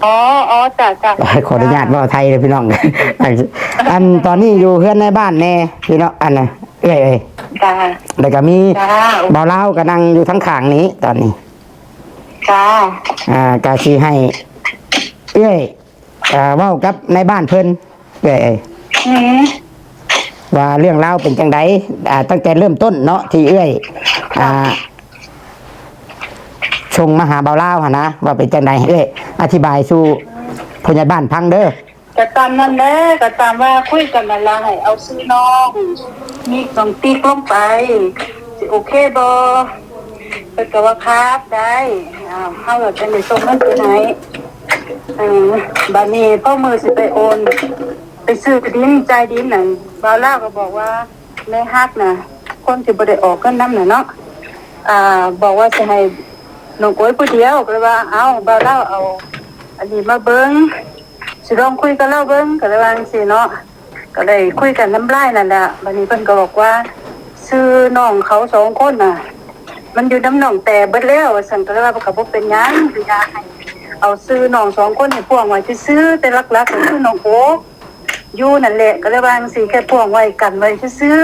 อ๋ออ๋อจ้ะขออนุญาตว่าไทยเลยพี่น้อง อันตอนนี้อยู่เพื่อนในบ้านแน่พี่น้องอันน่ะเอ้ยจ้าแล้วก็มีจ้าเบาเล่าก็นั่งอยู่ทั้งข้างนี้ตอนนี้จ้ากาชีให้เอ้ยเว้ากับในบ้านเพิ่นเอ้ยอืมว่าเรื่องเล่าวเป็นจังไดตั้งแต่เริ่มต้นเนาะที่เอ้ยชงมาหาเบาเล่าหะนะว่าเป็นจังไดเอ้ยอธิบายสู่ผู้ใหญ่บ้านพังเด้อก็ตามนั้นแหละก็ตามว่าคุยกันนั่นล่ะให้เอาซื้อน้องมีต้องติ๊กลงไปสิโอเคบ่เพิ่นก็ว่าครับได้เฮาจะได้ส่งเงินไปไหนบัดนี้พ่อมือสิไปโอนไปซื้อดินจ่ายดินนั่นบ่าวลาวก็บอกว่าในฮักน่ะคนที่บ่ได้ออกเงินนำน่ะเนาะบอกว่าสิให้น้องโก้ยผู้เดียวก็เลยว่าเอาบ่าวลาวเอาอันนี้มาเบิ่งสิลองคุยกับเราเบิ่งก็เลยว่าจังซี่เนาะก็เลยคุยกันน้ำลายนั่นแหละบัดนี้เพิ่นก็บอกว่าซื้อน้องเขา2คนน่ะมันอยู่น้ำหนองแต่เบิดแล้วสั่นก็เลยว่าก็บ่เป็นหยังคืออยากให้เอาซื้อน้อง2คนให้พ่วงไว้ซื้อแต่หลักๆก็คือน้องโก้อยู่นั่นแหละก็เลยว่าจังซี่แค่พ่วงไว้กันไว้ซื้อ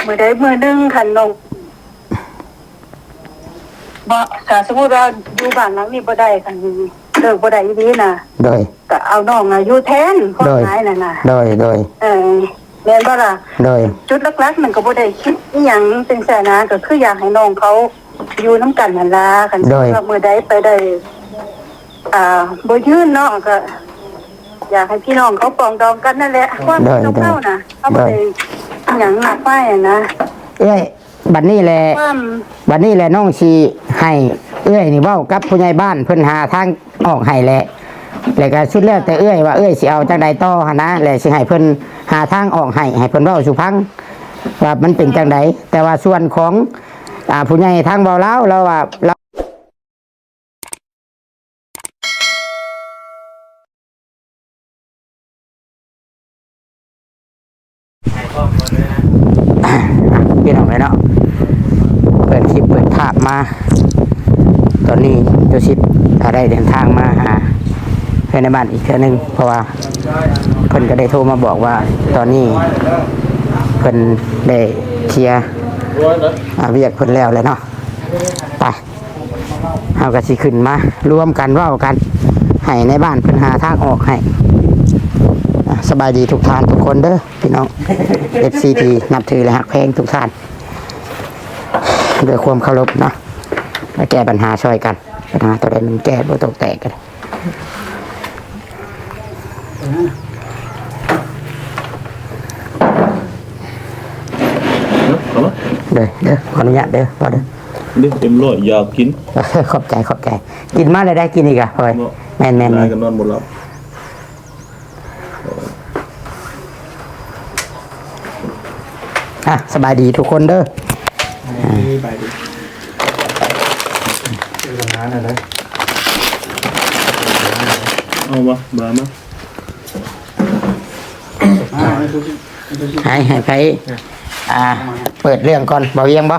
มื้อใดมื้อนึงคันน้องบ่ถ้าสมมุติว่าอยู่บ้านหลังนี้บ่ได้คันเลิกบ่ได้อีหลีน่ะโดยก็เอาน้องอยู่แทนคนหายนั่นน่ะโดยแม่นบ่ล่ะโดยจุดหลักๆมันก็บ่ได้คิดอีหยังเป็นแสนะก็คืออยากให้น้องเขาอยู่นํกันนั่นล่ะคันว่ามื้อใดไปได้บ่ยืนเนาะก็อยากให้พี่น้องเขาปรองดองกันนั่นแหละความต้องเฮาน่ะเฮาบ่ได้อีหยังมากมายนะเอ้ยบัดนี้แหละน้องสิให้เอ้ยนี่เว้ากับผู้ใหญ่บ้านเพิ่นหาทางออกให้แหละแล้วก็สุดแล้วแต่เอ้ยว่าเอ้ยสิเอาจังใดต่อหั่นนะแล้วสิให้เพิ่นหาทางออกให้เพิ่นเว้าสู่ฟังว่ามันเป็นจังใดแต่ว่าส่วนของผู้ใหญ่ทางเว้าลาวเราว่าพี่น้องเลยเนาะเปิดคลิปเปิดภาพมาตอนนี้เจ้าชิดได้เดินทางมาหาเพื่อนในบ้านอีกเทื่อนึงเพราะว่าเพิ่นก็ได้โทรมาบอกว่าตอนนี้เพิ่นได้เคลียร์เวียกเพิ่นแล้วเลยเนาะไปเอากระสิขึ้นมารวมกันเว้ากันให้ในบ้านเพิ่นหาทางออกให้สบายดีทุกท่านทุกคนเด้อพี่น้อง FCT นับถือและหักแพงทุกท่านด้วยความเคารพเนาะมาแก้ปัญหาช่วยกันปัญหาตัวใดมันแก้บ่ตกแตกกันเด้อขออนุญาตเด้อพอเด้อเต็มร้อยอยากกินขอบใจกินมาเลยได้กินอีกอ่ะพอยแม่นกันนอนหมดแล้วสบายดีทุกคนเด้อสบายดีทำงานอะไรเอาวะบามาให้ไปเปิดเรื่องก่อนบ่เวียงบ่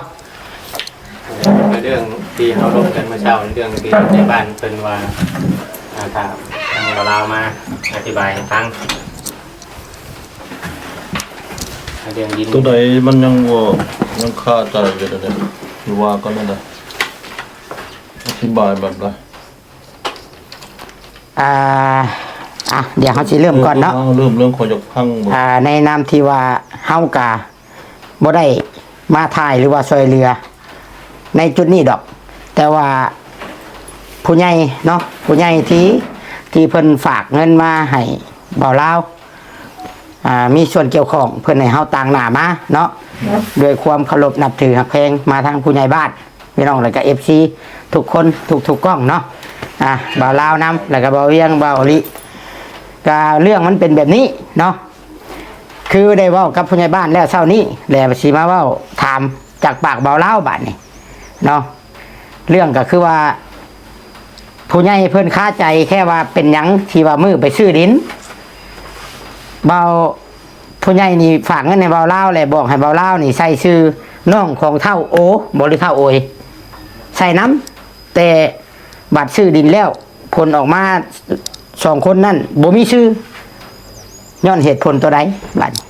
เรื่องที่เขาลบกันเมื่อเช้าเรื่องที่ในบ้านเป็นว่าถามทางเรามาอธิบายให้ฟังเรื่องยินตัวใดมันยังคาใจอยู่เลยหรือว่าก็นั่นแหละอธิบายแบบไรเดี๋ยวเขาสิเริ่มก่อนเนาะเรื่องขอยกพังในนามที่ว่าเฮากะบ่ได้มาถ่ายหรือว่าช่วยเรือในจุดนี้ดอกแต่ว่าผู้ใหญ่เนาะผู้ใหญ่ที่เพิ่นฝากเงินมาให้เบาลาวมีส่วนเกี่ยวข้องเพื่อนให้เฮาต่างหน้ามาเนาะด้วยความเคารพนับถือหักแพงมาทางผู้ใหญ่บ้านพี่น้องแล้วก็ FC ทุกคนทุกกล้องเนาะบ่าวลาวนำแล้วก็บ่าวเวียงบ่าวลิก็เรื่องมันเป็นแบบนี้เนาะคือได้เว้ากับผู้ใหญ่บ้านแล้วเช้านี้แล้วสิมาเว้าถามจากปากบ่าวลาวบัดนี้เนาะเรื่องก็คือว่าผู้ใหญ่เพิ่นคาใจแค่ว่าเป็นหยังที่ว่ามือไปซื้อดินเบาผู้ใหญ่นี่ฝากเงินในเบาเล่าเลยบอกให้เบาเล่านี่ใส่ชื่อน้องของเท่าโอบริเท่าโอยใส่น้ำแต่บัตรซื้อดินแล้ว ผลออกมาสองคนนั่นบ่มีชื่อย้อนเหตุผลตัวใดบัดนี้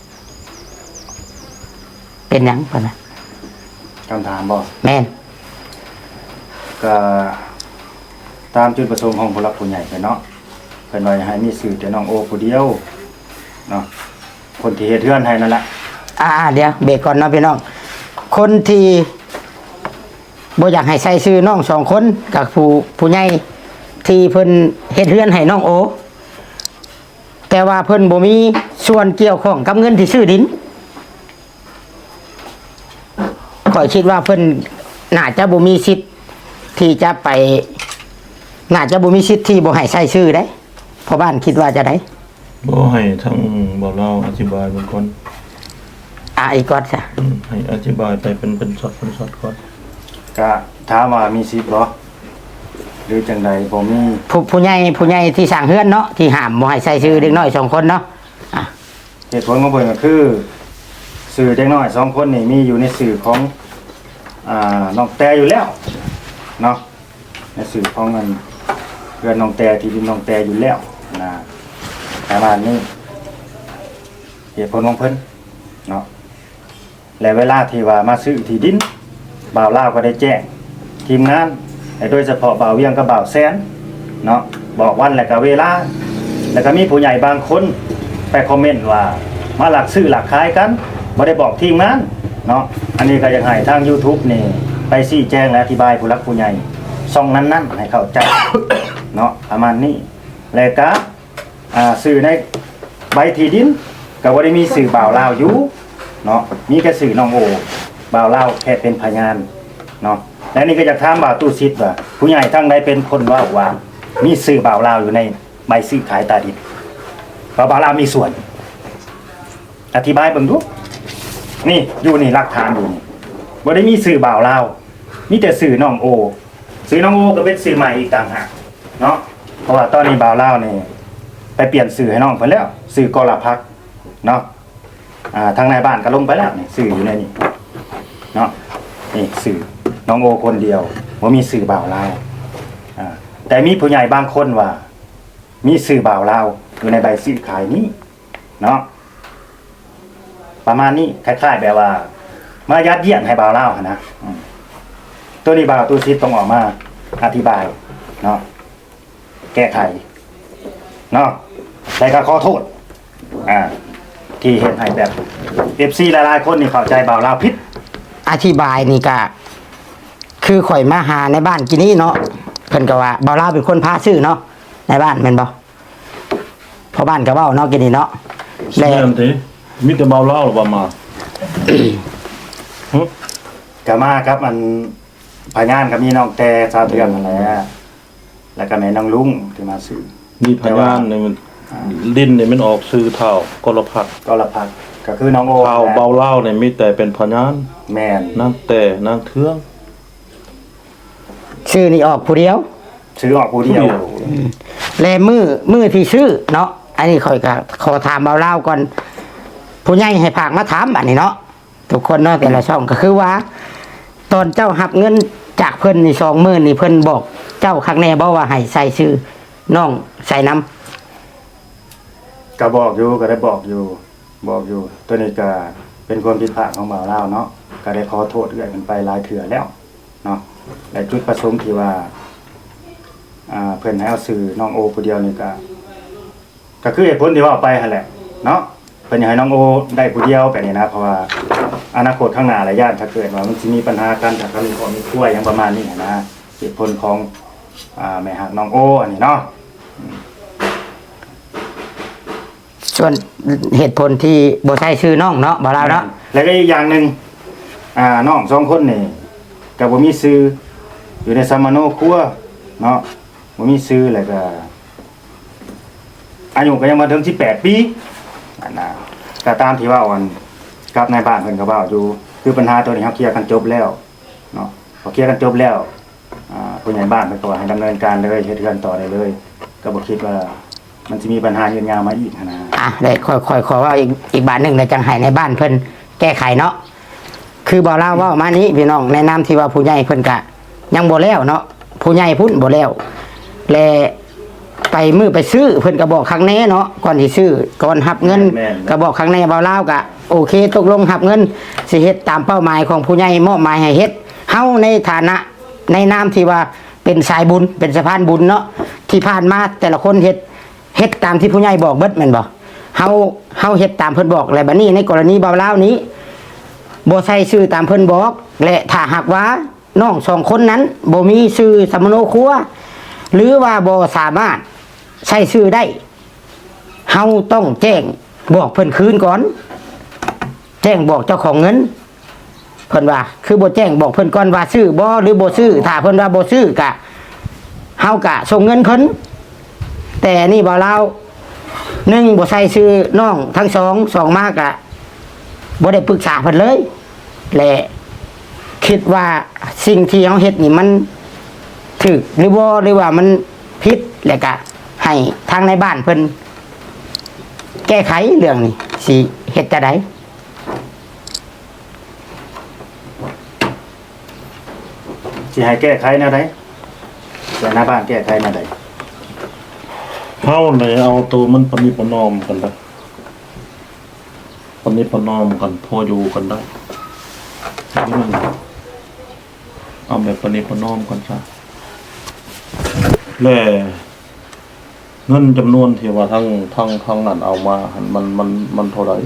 เป็นหยังปะนะ คำถามบ่ แม่น ก็ตามจุดประสงค์ของผู้หลักผู้ใหญ่เพิ่นเนาะเพิ่นว่าให้มีสื่อแต่น้องโอผู้เดียวเนาะคนที่เฮ็ดเฮือนให้นั่นแหละ เดี๋ยวเบรกก่อนเนาะพี่น้องคนที่บ่อยากให้ใส่ชื่อน้องสองคนกับผู้ใหญ่ที่เพิ่นเฮ็ดเฮือนให้น้องโอแต่ว่าเพิ่นบ่มีส่วนเกี่ยวข้องกับเงินที่ซื้อดินข้อยคิดว่าเพิ่นน่าจะบ่มีสิทธิ์ที่จะไปน่าจะบ่มีสิทธิ์ที่บ่ให้ใส่ชื่อได้พ่อบ้านคิดว่าจะได้ บ่ให้ทั้งบ่เล่าอธิบายบางคน อีกก่อนซะ ให้อธิบายไปเป็นช็อตก่อน ก็ถามว่ามีสิทธิ์บ่หรือจังใดบ่มี ผู้ใหญ่ที่สร้างเฮือนเนาะที่ห้ามบ่ให้ใส่ชื่อเด็กน้อยสองคนเนาะ เหตุผลของเพิ่นก็คือสื่อเด็กน้อย2คนนี่มีอยู่ในสื่อของน้องแต่อยู่แล้วเนาะในสื่อของมันเรือนน้องแต่ที่ดินน้องแต่อยู่แล้วนะประมาณนี้เหตุผลของเพิ่นเนาะและเวลาที่ว่ามาซื้อที่ดินบ่าวลาวก็ได้แจ้งทีมงานและโดยเฉพาะบ่าวเวียงกับบ่าวแสนเนาะบอกวันและก็เวลาแล้วก็มีผู้ใหญ่บางคนไปคอมเมนต์ว่ามาหลักซื้อหลักขายกันบ่ได้บอกทีมงานเนาะอันนี้ก็อยากให้ทาง YouTube นี่ไปชี้แจงและอธิบายผู้หลักผู้ใหญ่ช่องนั้นๆให้เข้าใจ เนาะประมาณนี้แล้วก็สื่อในใบที่ดินก็บ่ได้มีสื่อบ่าวลาวอยู่เนาะมีแค่สื่อน้องโอบ่าวลาวแค่เป็นพยานเนาะและนี่ก็อยากถามบ่าวตู้ซิดว่าผู้ใหญ่ทั้งใดเป็นคนว่ามีสื่อบ่าวลาวอยู่ในใบซื้อขายตาดินบ่าวลาวมีส่วนอธิบายเบิ่งดูนี่อยู่นี่หลักฐานอยู่นี่บ่ได้มีสื่อบ่าวลาวมีแต่สื่อน้องโอสื่อน้องโอก็เป็นสื่อใหม่อีกต่างหากเนาะเพราะว่าตอนนี้บ่าวลาวนี่ไปเปลี่ยนสื่อให้น้องเพิ่นแล้วสื่อกรพักเนาะทางในบ้านก็ลงไปแล้วนี่สื่ออยู่ในนี่เนาะนี่สื่อน้องโอคนเดียวบ่มีสื่อบ่าวลาวแต่มีผู้ใหญ่บางคนว่ามีสื่อบ่าวลาวอยู่ในใบซื้อขายนี้เนาะประมาณนี้คล้ายๆแบบว่ามายัดเยียดให้บ่าวลาวนะตัวนี้บ่าวตู้ซิดต้องออกมาอธิบายเนาะแก้ไขเนาะแต่ก็ขอโทษที่เห็นให้แบบ FC หลายๆคนนี่เข้าใจบ่าวลาวผิด อธิบายนี่ก็คือข่อยมาหาในบ้านกินนี้เนาะเพิ่นก็ว่าบ่าวลาวเป็นคนพาชื่อเนาะในบ้านแม่นบ่พ่อบ้านก็เว้าเนาะกินนี้เนาะ แม่นติมีแต่เบาเล่าหรือว่ามา ก็มาครับมันพยานก็มีน้องแต่ชาวเทืองนั่นแหละแล้วก็แม่น้องลุงที่มาซื้อ มีพยานนี่มันดินนี่มันออกซื้อเท่ากรพัก ก็ละพักก็คือน้องโอ เท่าเบาเล่านี่มีแต่เป็นพยาน แม่น นางแต่นางเทือง ชื่อนี่ออกผู้เดียว ซื้อออกผู้เดียว และมือที่ชื่อเนาะอันนี้ข่อยก็ขอถามบ่าวลาวก่อนผู้ใหญ่ให้ฝากมาถามอันนี้เนาะทุกคนเนาะแต่ละช่องก็คือว่า ตอนเจ้าหับเงินจากเพิ่นนี่20,000นี่เพิ่นบอกเจ้าคักแน่บ่ว่าให้ใส่ชื่อน้องใส่น้ำ ก็บอกอยู่ก็ได้บอกอยู่ตัวนี้ก็เป็นความผิดพลาดของบ่าวลาวเนาะก็ได้ขอโทษเอื้อยมันไปหลายเทื่อแล้วเนาะแต่จุดประสงค์ที่ว่าเพิ่นให้เอาสื่อน้องโอผู้เดียวนี่ก็คือเหตุผลที่ว่าไปหั่นแหละเนาะเพิ่นอยากให้น้องโอได้ผู้เดียวแบบนี้นะเพราะว่าอนาคตข้างหน้าหลายย่านถ้าเกิดว่ามันสิมีปัญหากันถ้าเขามีครอบมีครัวอย่างประมาณนี้นะเหตุผลของแม่ฮักน้องโออันนี้เนาะ ส่วนเหตุผลที่บ่ใส่ชื่อน้องเนาะบ่าวลาวเนาะ แล้วก็อีกอย่างหนึงน้องสองคนนี่ก็บ่มีชื่ออยู่ในสมโนครัวเนาะบ่มีชื่อแล้วก็อายุก็ยังบ่ถึง18ปีอันน่ะก็ตามที่ว่าอันกับนายบ้านเพิ่นก็เว้าอยู่คือปัญหาตัวนี้เฮาเคลียร์กันจบแล้วเนาะพอเคลียร์กันจบแล้วผู้ใหญ่บ้านเพิ่นก็ว่าให้ดำเนินการเลยเฮ็ดเรือนต่อได้เลยก็บ่คิดว่ามันสิมีปัญหายืนยาวมาอีกนะ ได้ค่อยขอว่าอีกบาทหนึงแล้วจังให้ในบ้านเพิ่นแก้ไขเนาะคือบ่าวลาวเว้ามานี้พี่น้องในนามที่ว่าผู้ใหญ่เพิ่นก็ยังบ่แล้วเนาะผู้ใหญ่พุ่นบ่แล้วและ ไปมือไปซื้อเพิ่นก็บอกครั้งแน่เนาะก่อนสิซื้อก่อนหับเงิน แม่น ก็บอกครั้งแน่เบาเล่าวก็โอเคตกลงหับเงินสิเฮ็ดตามเป้าหมายของผู้ใหญ่มอบหมายให้เฮ็ดเฮาในฐานะในนามที่ว่าเป็นสายบุญเป็นสะพานบุญเนาะที่ผ่านมาแต่ละคนเฮ็ดตามที่ผู้ใหญ่บอกเบิดแม่นบ่เฮาเฮ็ดตามเพิ่นบอกและบัดนี้ในกรณีเบาเล่าวนี้บ่ใส่ชื่อตามเพิ่นบอกและถ้าหากว่าน้องสองคนนั้นบ่มีชื่อสมโนครัวหรือว่าบ่สามารถใช้ชื่อได้เฮาต้องแจ้งบอกเพิ่นคืนก่อนแจ้งบอกเจ้าของเงินเพิ่นว่าคือบ่แจ้งบอกเพิ่นก่อนว่าซื้อบ่หรือบ่ซื้อถ้าเพิ่นว่าบ่ซื้อกะเฮากะส่งเงินเพิ่นแต่นี่บ่ลาวหนึ่งบ่ใส่ชื่อน้องทั้งสองมากะบ่ได้ปรึกษาเพิ่นเลยและคิดว่าสิ่งที่เฮาเฮ็ดนี่มันถูกหรือบ่หรือว่ามันผิดแล้วก็ให้ทางในบ้านเพิ่นแก้ไขเรื่องนี้สิเฮ็ดจะได สิให้แก้ไขแนวใดแต่หน้าบ้านแก้ไขแนวใด เฮาเลยเอาตัวมันปณิปนอมกันได้ปณิปนอมกันพออยู่กันได้เอาแบบปณิปนอมกันซะแล้วเงินจำนวนที่ว่าทั้งนั้นเอามาหันมันเท่าไหร่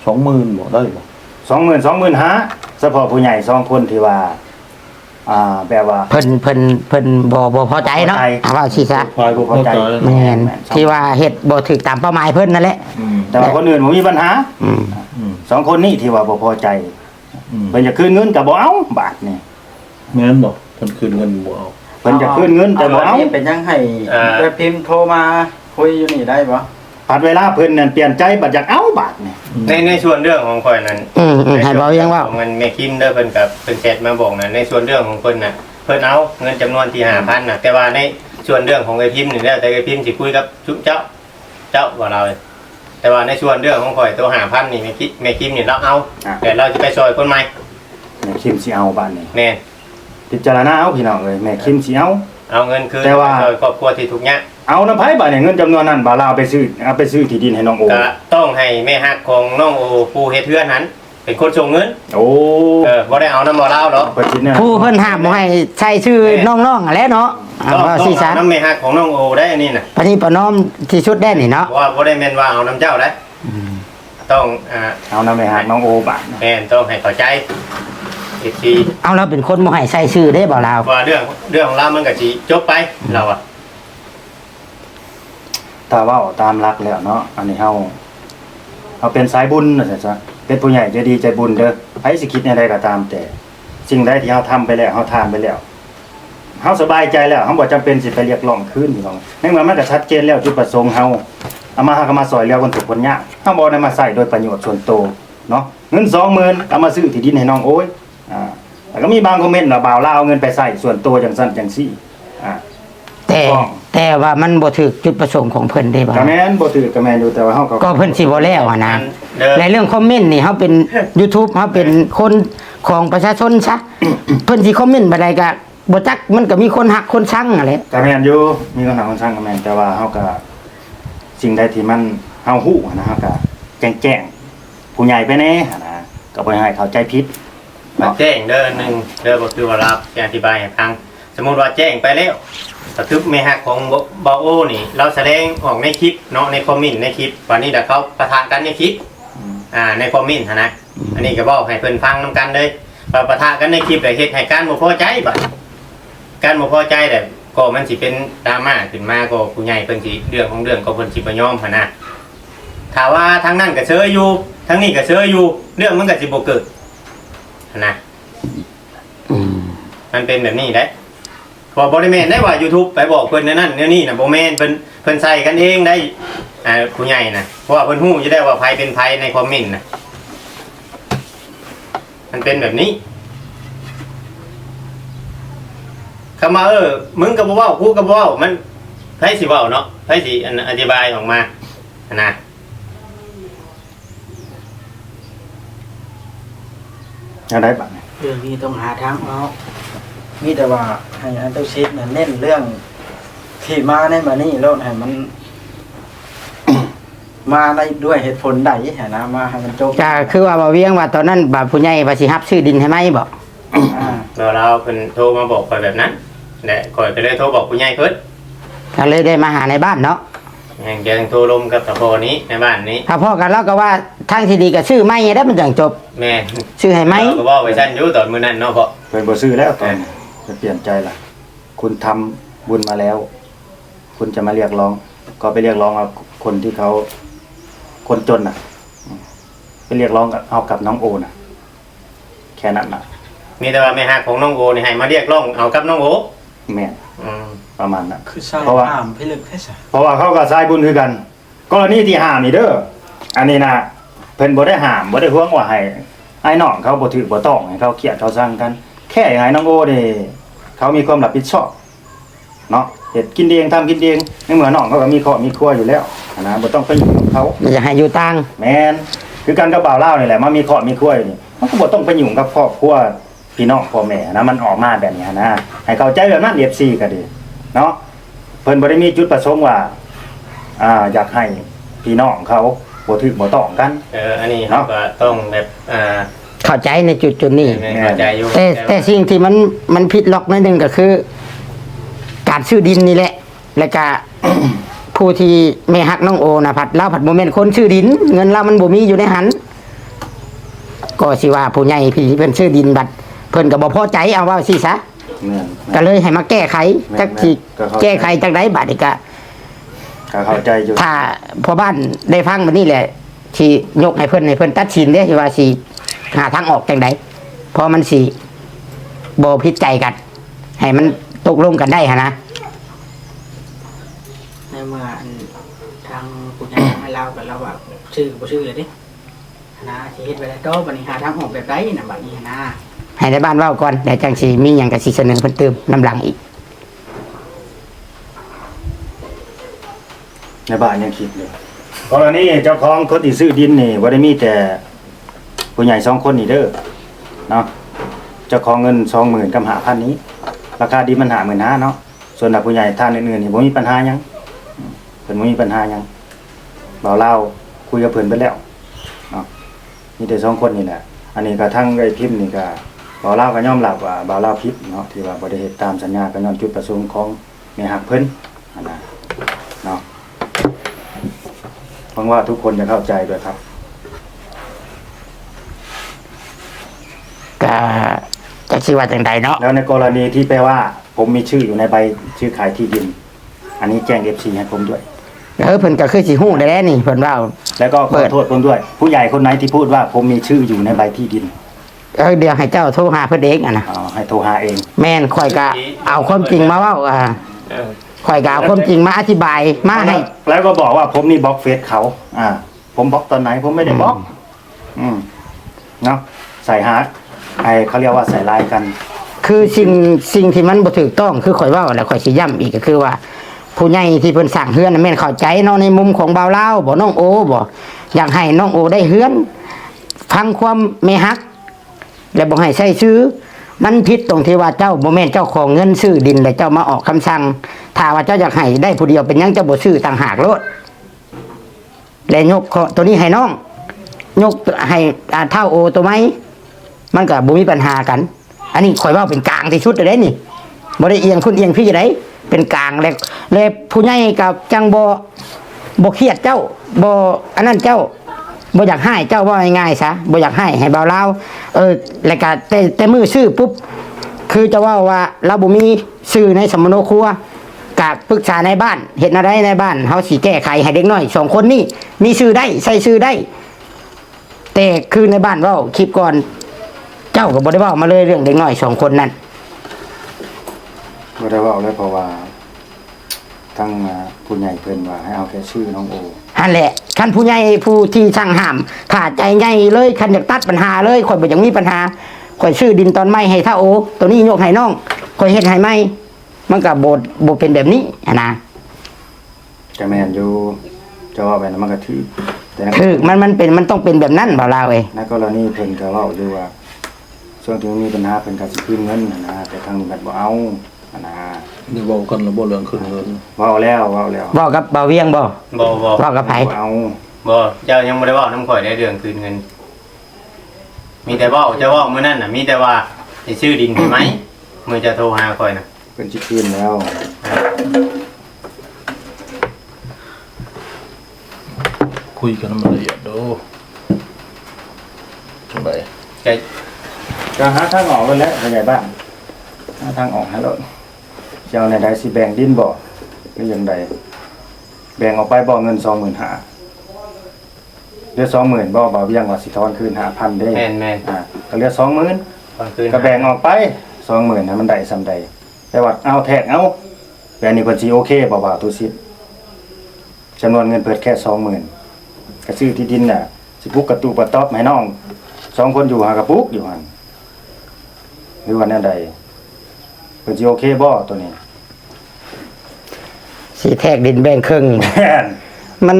20,000บ่ได้บ่ 25,000เฉพาะผู้ใหญ่2คนที่ว่าแบบว่า เพิ่นบ่พอใจเนาะ พอใจ เอาว่าสิซะ ฝ่ายบ่เข้าใจ แม่นที่ว่าเฮ็ดบ่ถูกตามเป้าหมายเพิ่นนั่นแหละ แต่ว่าคนอื่นบ่มีปัญหา อืม 2คนนี้ที่ว่าบ่พอใจเพิ่นจะคืนเงินก็บ่เอาบาทนี่ แม่นบ่เพิ่นคืนเงินบ่เอา เพิ่นจะคืนเงินแต่บ่เอา นนี้เป็นยังให้ไปพิมพ์โทรมาคุยอยู่นี่ได้ปะ ปัดเวลาเพิ่นนั่นเปลี่ยนใจบัดอยากเอาบาทนี่ ในส่วนเรื่องของข่อยนั้น ให้เบายังว่า มันแม่คิมเด้อเพิ่นกับเพิ่นแชทมาบอกนะในส่วนเรื่องของเพิ่นน่ะเพิ่นเอาเงินจำนวนที่ 5,000 น่ะแต่ว่าในส่วนเรื่องของไอ้พิมพ์นี่แล้วแต่ไอ้พิมพ์สิคุยกับชุเจ้าว่าเราเลยแต่ว่าในส่วนเรื่องของข่อยตัว 5,000 นี่แม่คิมนี่เราเอาแต่เราจะไปซอยคนใหม่ แม่คิมสิเอาบาทนี่ แม่น พิจารณาเอาพี่น้องเอ้ยแม่คิมสิเอา เงินคืน แต่ว่า ซอยครอบครัวที่ทุกข์ยาก เอาน้ำไผบาทนี่เงินจำนวนนั้นบ่าวลาวไปซื้อที่ดินให้น้องโอ ก็ต้องให้แม่ฮักของน้องโอผู้เฮ็ดเฮือนนั้นเป็นคนส่งเงิน โอ้ บ่ได้เอาน้ำบ่เล่าหรอก เพิ่นสิเนี่ย ผู้เพิ่นห้ามบ่ให้ใช้ชื่อน้องๆนั่นแหละเนาะเอา ต้อง ว่าสิซะ เอาน้ำแม่ฮักของน้องโอได้อันนี้น่ะ ปฏิปนอมที่สุดได้นี่เนาะ ว่าบ่ได้แม่นว่าเอาน้ำเจ้าได้ต้องเอาน้ำไปหาน้องโอบาทนี่ แม่นต้องให้เข้าใจอีกที เอาเราเป็นคนบ่ให้ใช้ชื่อได้บ่ลาว ว่าเรื่องของเรามันก็สิจบไปเราอะ ถ้าเว้าตามหลักแล้วเนาะอันนี้เฮาเป็นสายบุญน่ะซะเป็นผู้ใหญ่ใจดีใจบุญเด้อไผสิคิดแนวใดก็ตามแต่สิ่งใดที่เฮาทำไปแล้วเฮาทานไปแล้วเฮาสบายใจแล้วเฮาบ่จำเป็นสิไปเรียกร้องคืนพี่น้องในเมื่อมันก็ชัดเจนแล้วจุดประสงค์เฮาเอามาหาก็มาซอยเหลือคนทุกข์คนยากเฮาบ่ได้มาใช้โดยประโยชน์ส่วนตัวเนาะเงิน 20,000เอามาซื้อที่ดินให้น้องโอ้ยแล้วก็มีบางคอมเมนต์ว่าบ่าวลาวเอาเงินไปใช้ส่วนตัวจังซั่นจังซี่แต่ว่ามันบ่ถูกจุดประสงค์ของเพิ่นได้บ่ ก็แม่นบ่ถือก็แม่นอยู่แต่ว่าเฮาก็ ก็เพิ่นสิบ่แล้วอะนะ เด้อ ในเรื่องคอมเมนต์นี่เฮาเป็น YouTube เฮาเป็นคนของประชาชนซะ เพิ่นสิคอมเมนต์บ่ได้ก็บ่จักมันก็มีคนฮักคนชังนั่นแหละ ก็แม่นอยู่มีคนหาคนสร้างก็แม่นแต่ว่าเฮาก็สิ่งใดที่มันเฮาฮู้นะเฮาก็แจ้งผู้ใหญ่ไปแน่นะก็บ่ให้เข้าใจผิด มาแจ้งเด้อหนึ่งเด้อก็คือว่ารับอธิบายให้ฟังสมมุติว่าแจ้งไปแล้วก็คือแม่ฮักของบอโอนี่เราแสดงออกในคลิปเนาะในคอมเมนต์ในคลิปวันนี้เดี๋ยวเขาประทะกันในคลิปในคอมเมนต์นะอันนี้ก็บอกให้เพิ่นฟังนํกันเลยพอประทะกันในคลิปแล้วเฮ็ดให้การบ่พอใจบัดการบ่พอใจแต่ก็มันสิเป็นดราม่าขึ้นมาก็ผู้ใหญ่เพิ่นสิเรื่องของเรื่องก็เพิ่นสิบ่ยอมหั่นนะถ้าว่าทางนั้นก็เชยอยู่ทางนี้ก็เชยอยู่เรื่องมันก็สิบ่เกิดหั่นนะมันเป็นแบบนี้ได้พอบริเมนได้ว่า YouTube ไปบอกเพิ่นนั่นนี่นะบ่แม่นเพิ่นใส่กันเองได้ผู้ใหญ่นะเพราะว่าเพิ่นฮู้อยู่ได้ว่าไผเป็นไผในคอมเมนต์นะมันเป็นแบบนี้คำว่ามึงก็บ่เว้ากูก็บ่เว้ามันไผสิเว้าเนาะไผสิอธิบายออกมานะ จังได๋บัดนี้ เรื่องนี้ต้องหาทางออกมีแต่ว่าให้อันเจ้าชิดเนี่ยเน้นเรื่อง ที่มาในมานี่โลดให้มัน มาได้ด้วยเหตุผลใดหั้นนะมาให้มันจบ ก็คือว่าบ่เวียงว่าตอนนั้นบ่าผู้ใหญ่ว่าสิรับซื้อดินให้ไหมบ่ อ่า เราเพิ่นโทรมาบอกข่อยแบบนั้นแหละข่อยก็เลยโทรบอกผู้ใหญ่เพิ่น ก็เลยได้มาหาในบ้านเนาะ แห่งยังโทรลมกับตะโพนี้ในบ้านนี้ ถ้าพ่อกันแล้วก็ว่าทางที่ดีก็ซื้อไม้ให้ได้มันจังจบ แม่ ซื้อให้ไหม เราก็บอกไว้ซั่นอยู่ตอนมื้อนั้นเนาะเพราะ เพิ่นบ่ซื้อแล้วตอนนี้จะเปลี่ยนใจล่ะ คุณทำบุญมาแล้ว คุณจะมาเรียกร้อง ก็ไปเรียกร้องเอาคนที่เขาคนจนน่ะไปเรียกร้องกับเอากับน้องโอน่ะ แค่นั้นน่ะ มีแต่ว่าแม่ฮักของน้องโอนี่ให้มาเรียกร้องเอากับน้องโอ แม่น อืม ประมาณนั้น คือใช่ เพราะว่า ห้ามพิลึกแท้ซะ เพราะว่าเขาก็สายบุญคือกันกรณีที่ห้ามนี่เด้ออันนี้นะเพิ่นบ่ได้ห้ามบ่ได้ห่วงว่าให้น้องเขาบ่ถือบ่ต้องให้เขาเครียดเขาสั่งกัน แค่ให้น้องโอนี่เขามีความรับผิดชอบเนาะเฮ็ดกินเองทำกินเองในเมื่อน้องเขาก็มีครอบมีครัวอยู่แล้วนะบ่ต้องไปยุ่งกับเขา มันจะให้อยู่ต่าง แม่นคือกันกับบ่าวลาวนี่แหละมามีครอบมีครัวอยู่นี่มันก็บ่ต้องไปยุ่งกับครอบครัวพี่น้องพ่อแม่นะมันออกมาแบบนี้นะให้เข้าใจแบบนั้น FC ก็ดีเนาะเพิ่นบ่ได้มีจุดประสงค์ว่าอยากให้พี่น้องเขาบ่ถือบ่ต้องกัน อันนี้เขาก็ต้องแบบเข้าใจในจุดนี้ แม่เข้าใจอยู่ แต่สิ่งที่มันผิดล็อกนิดนึงก็คือ การซื้อดินนี่แหละ แล้วก็ ผู้ที่แม่ฮักน้องโอนะผัดเล่าผัดโมเมนต์คนซื้อดิน เงินเรามันบ่มีอยู่ในหันก็สิว่าผู้ใหญ่พี่เพิ่นซื้อดินบัดเพิ่นก็บ่พอใจเอาว่าสิซะ แม่น ก็เลยให้มาแก้ไข แม่น จักสิ ก็เข้าใจ แก้ไขจักไดบัดนี้ก็ ก็เข้าใจอยู่ ถ้าพ่อบ้านได้ฟังบัดนี้แหละสิยกให้เพิ่นตัดสินเด้สิว่าสิหาทางออกจังไดเพราะมันสิบ่ผิดใจกัน ให้มันตกลงกันได้หั่นนะ ในเมื่ออันทางผู้ใหญ่ให้เรากับเราแบบชื่อบ่ชื่อเลยดินะสิเฮ็ดไปแล้วโตบัดนี้หาทางออกแบบใดน่ะบัดนี้นะ ให้ในบ้านเว้าก่อนแล้วจังสิมีหยังก็สิเสนอเพิ่นเติมน้ำหลังอีก ในบ้านยังคิดอยู่กรณีเจ้าของคนที่ซื้อดินนี่บ่ได้มีแต่ผู้ใหญ่2คนนี่เด้อเนาะเจ้าของเงิน 20,000 กับ 5,000 นี้ ราคาดินมัน55,000เนาะส่วนถ้าผู้ใหญ่ท่านอื่นๆนี่บ่มีปัญหาหยังเพิ่นบ่มีปัญหาหยังบ่าวลาวคุยกับเพิ่นไปแล้วเนาะมีแต่2คนนี่แหละอันนี้ก็ทั้งไอ้พิมพ์นี่ก็บ่าวลาวก็ยอมรับว่าบ่าวลาวผิดเนาะที่ว่าบ่ได้เฮ็ดตามสัญญาก็ย้อนจุดประสงค์ของแม่ฮักเพิ่นอันน่ะเนาะหวังว่าทุกคนจะเข้าใจด้วยครับ ก็จักสิว่าจังไดเนาะ แล้วในกรณีที่แปลว่า ผมมีชื่ออยู่ในใบชื่อขายที่ดิน อันนี้แจ้ง FC ให้ผมด้วย เพิ่นก็คือสิฮู้ได้แล้วนี่เพิ่นว่า แล้วก็ขอโทษผมด้วย ผู้ใหญ่คนไหนที่พูดว่าผมมีชื่ออยู่ในใบที่ดิน เดี๋ยวให้เจ้าโทรหาเพิ่นเองอ่ะนะ ให้โทรหาเอง แม่นข่อยก็เอาความจริงมาเว้าข่อยก็เอาความจริงมาอธิบายมาให้ แล้วก็บอกว่าผมนี่บล็อกเฟซเขา ผมบล็อกตอนไหนผมไม่ได้บล็อก เนาะใส่ฮาร์ดเขาเรียกว่าใส่ลายกัน คือสิ่งที่มันบ่ถูกต้องคือข่อยเว้าแล้วข่อยสิย้ำอีกก็คือว่า ผู้ใหญ่ที่เพิ่นสร้างเฮือนน่ะแม่นเข้าใจเนาะในมุมของบ่าวลาวบ่น้องโอบ่อยากให้น้องโอได้เฮือนฟังความแม่ฮัก และบ่ให้ใช้ซื้อมันผิดตรงที่ว่าเจ้าบ่แม่นเจ้าของเงินซื้อดินแล้วเจ้ามาออกคำสั่งถ้าว่าเจ้าอยากให้ได้ผู้เดียวเป็นหยังเจ้าบ่ซื้อต่างหากโลดและยกตัวนี้ให้น้องยกให้เท่าโอตัวไหมมันก็บ่มีปัญหากัน อันนี้ข่อยเว้าเป็นกลางที่สุดเลยนี่บ่ได้เอียงพุ่นเอียงพี่ไดเป็นกลางและผู้ใหญ่กับจังบ่เครียดเจ้าบ่อันนั้นเจ้าบ่อยากให้เจ้าว่าง่ายๆซะบ่อยากให้เบาลาวแล้วก็แต่มือซื้อปุ๊บคือจะว่าเราบ่มีซื้อในสมโนครัวก็ปรึกษาในบ้านเฮ็ดอะไรในบ้านเฮาสิแก้ไขให้เด็กน้อย2คนนี้มีซื้อได้ใส่ซื้อได้แต่คือในบ้านเว้าคลิปก่อนเจ้าก็บ่ได้เว้ามาเลยเรื่องเด็กน้อย2คนนั้น ไม่ได้ว่าเลยเพราะว่าทั้งผู้ใหญ่เพิ่นว่าให้เอาแค่ชื่อน้องโอ นั่นแหละคันผู้ใหญ่ผู้ที่สั่งห้ามถ้าใจใหญ่เลยคันอยากตัดปัญหาเลยข่อยบ่อยากมีปัญหาข่อยซื้อดินตอนไม้ให้ท่าโอตัวนี้ยกให้น้องข่อยเฮ็ดให้ไม้มันก็บ่เป็นแบบนี้นะ จะแม่นอยู่จะว่าไปแล้วมันก็ถือแต่ใน คือมันต้องเป็นแบบนั้นบ่ลาวเอ้ย ในกรณีเพิ่นก็เว้าอยู่ว่าช่วงที่มีปัญหาเพิ่นก็สิคืนเงินนะแต่ทางนี้บัดบ่เอานะ เดี๋ยวเว้ากันแล้วบ่เรื่องขึ้นเงิน เว้าแล้ว เว้ากับเบาเวียงบ่ บ่ เว้ากับไผ เอา บ่เจ้ายังบ่ได้เว้าน้ำข่อยได้เรื่องคืนเงิน มีแต่เว้าเว้ามื้อนั้นน่ะมีแต่ว่าสิซื้อดินให้ไหมมื้อจะโทรหาข่อยน่ะ เป็นสิคืนแล้ว คุยกันให้มันละเอียดเด้อจังได๋ ก็ ก็หาทางออกแล้วแหละผู้ใหญ่บ้านหาทางออกให้แล้วจะเอาในใดสิแบ่งดินบ่หรือยังใดแบ่งออกไปบ่เงิน 25,000เหลือ 20,000บ่บ่เวียงว่าสิทอนคืน 5,000เด้ แม่น ก็เหลือ 20,000 ตอนคืน ก็แบ่งออกไป 20,000ให้มันได้ส่ำใดแต่ว่าเอาแทกเอาแบบนี้เพิ่นสิโอเคบ่บ่าวตุสิจำนวนเงินเพิ่นแค่ 20,000ก็ซื้อที่ดินน่ะสิปลูกกระตูกระต๊อบให้น้อง2คนอยู่หากระปุกอยู่หั่นหรือว่าแนวใดเพิ่นสิโอเคบ่ตัวนี้ สิแทกดินแบ่งครึ่ง แม่น มัน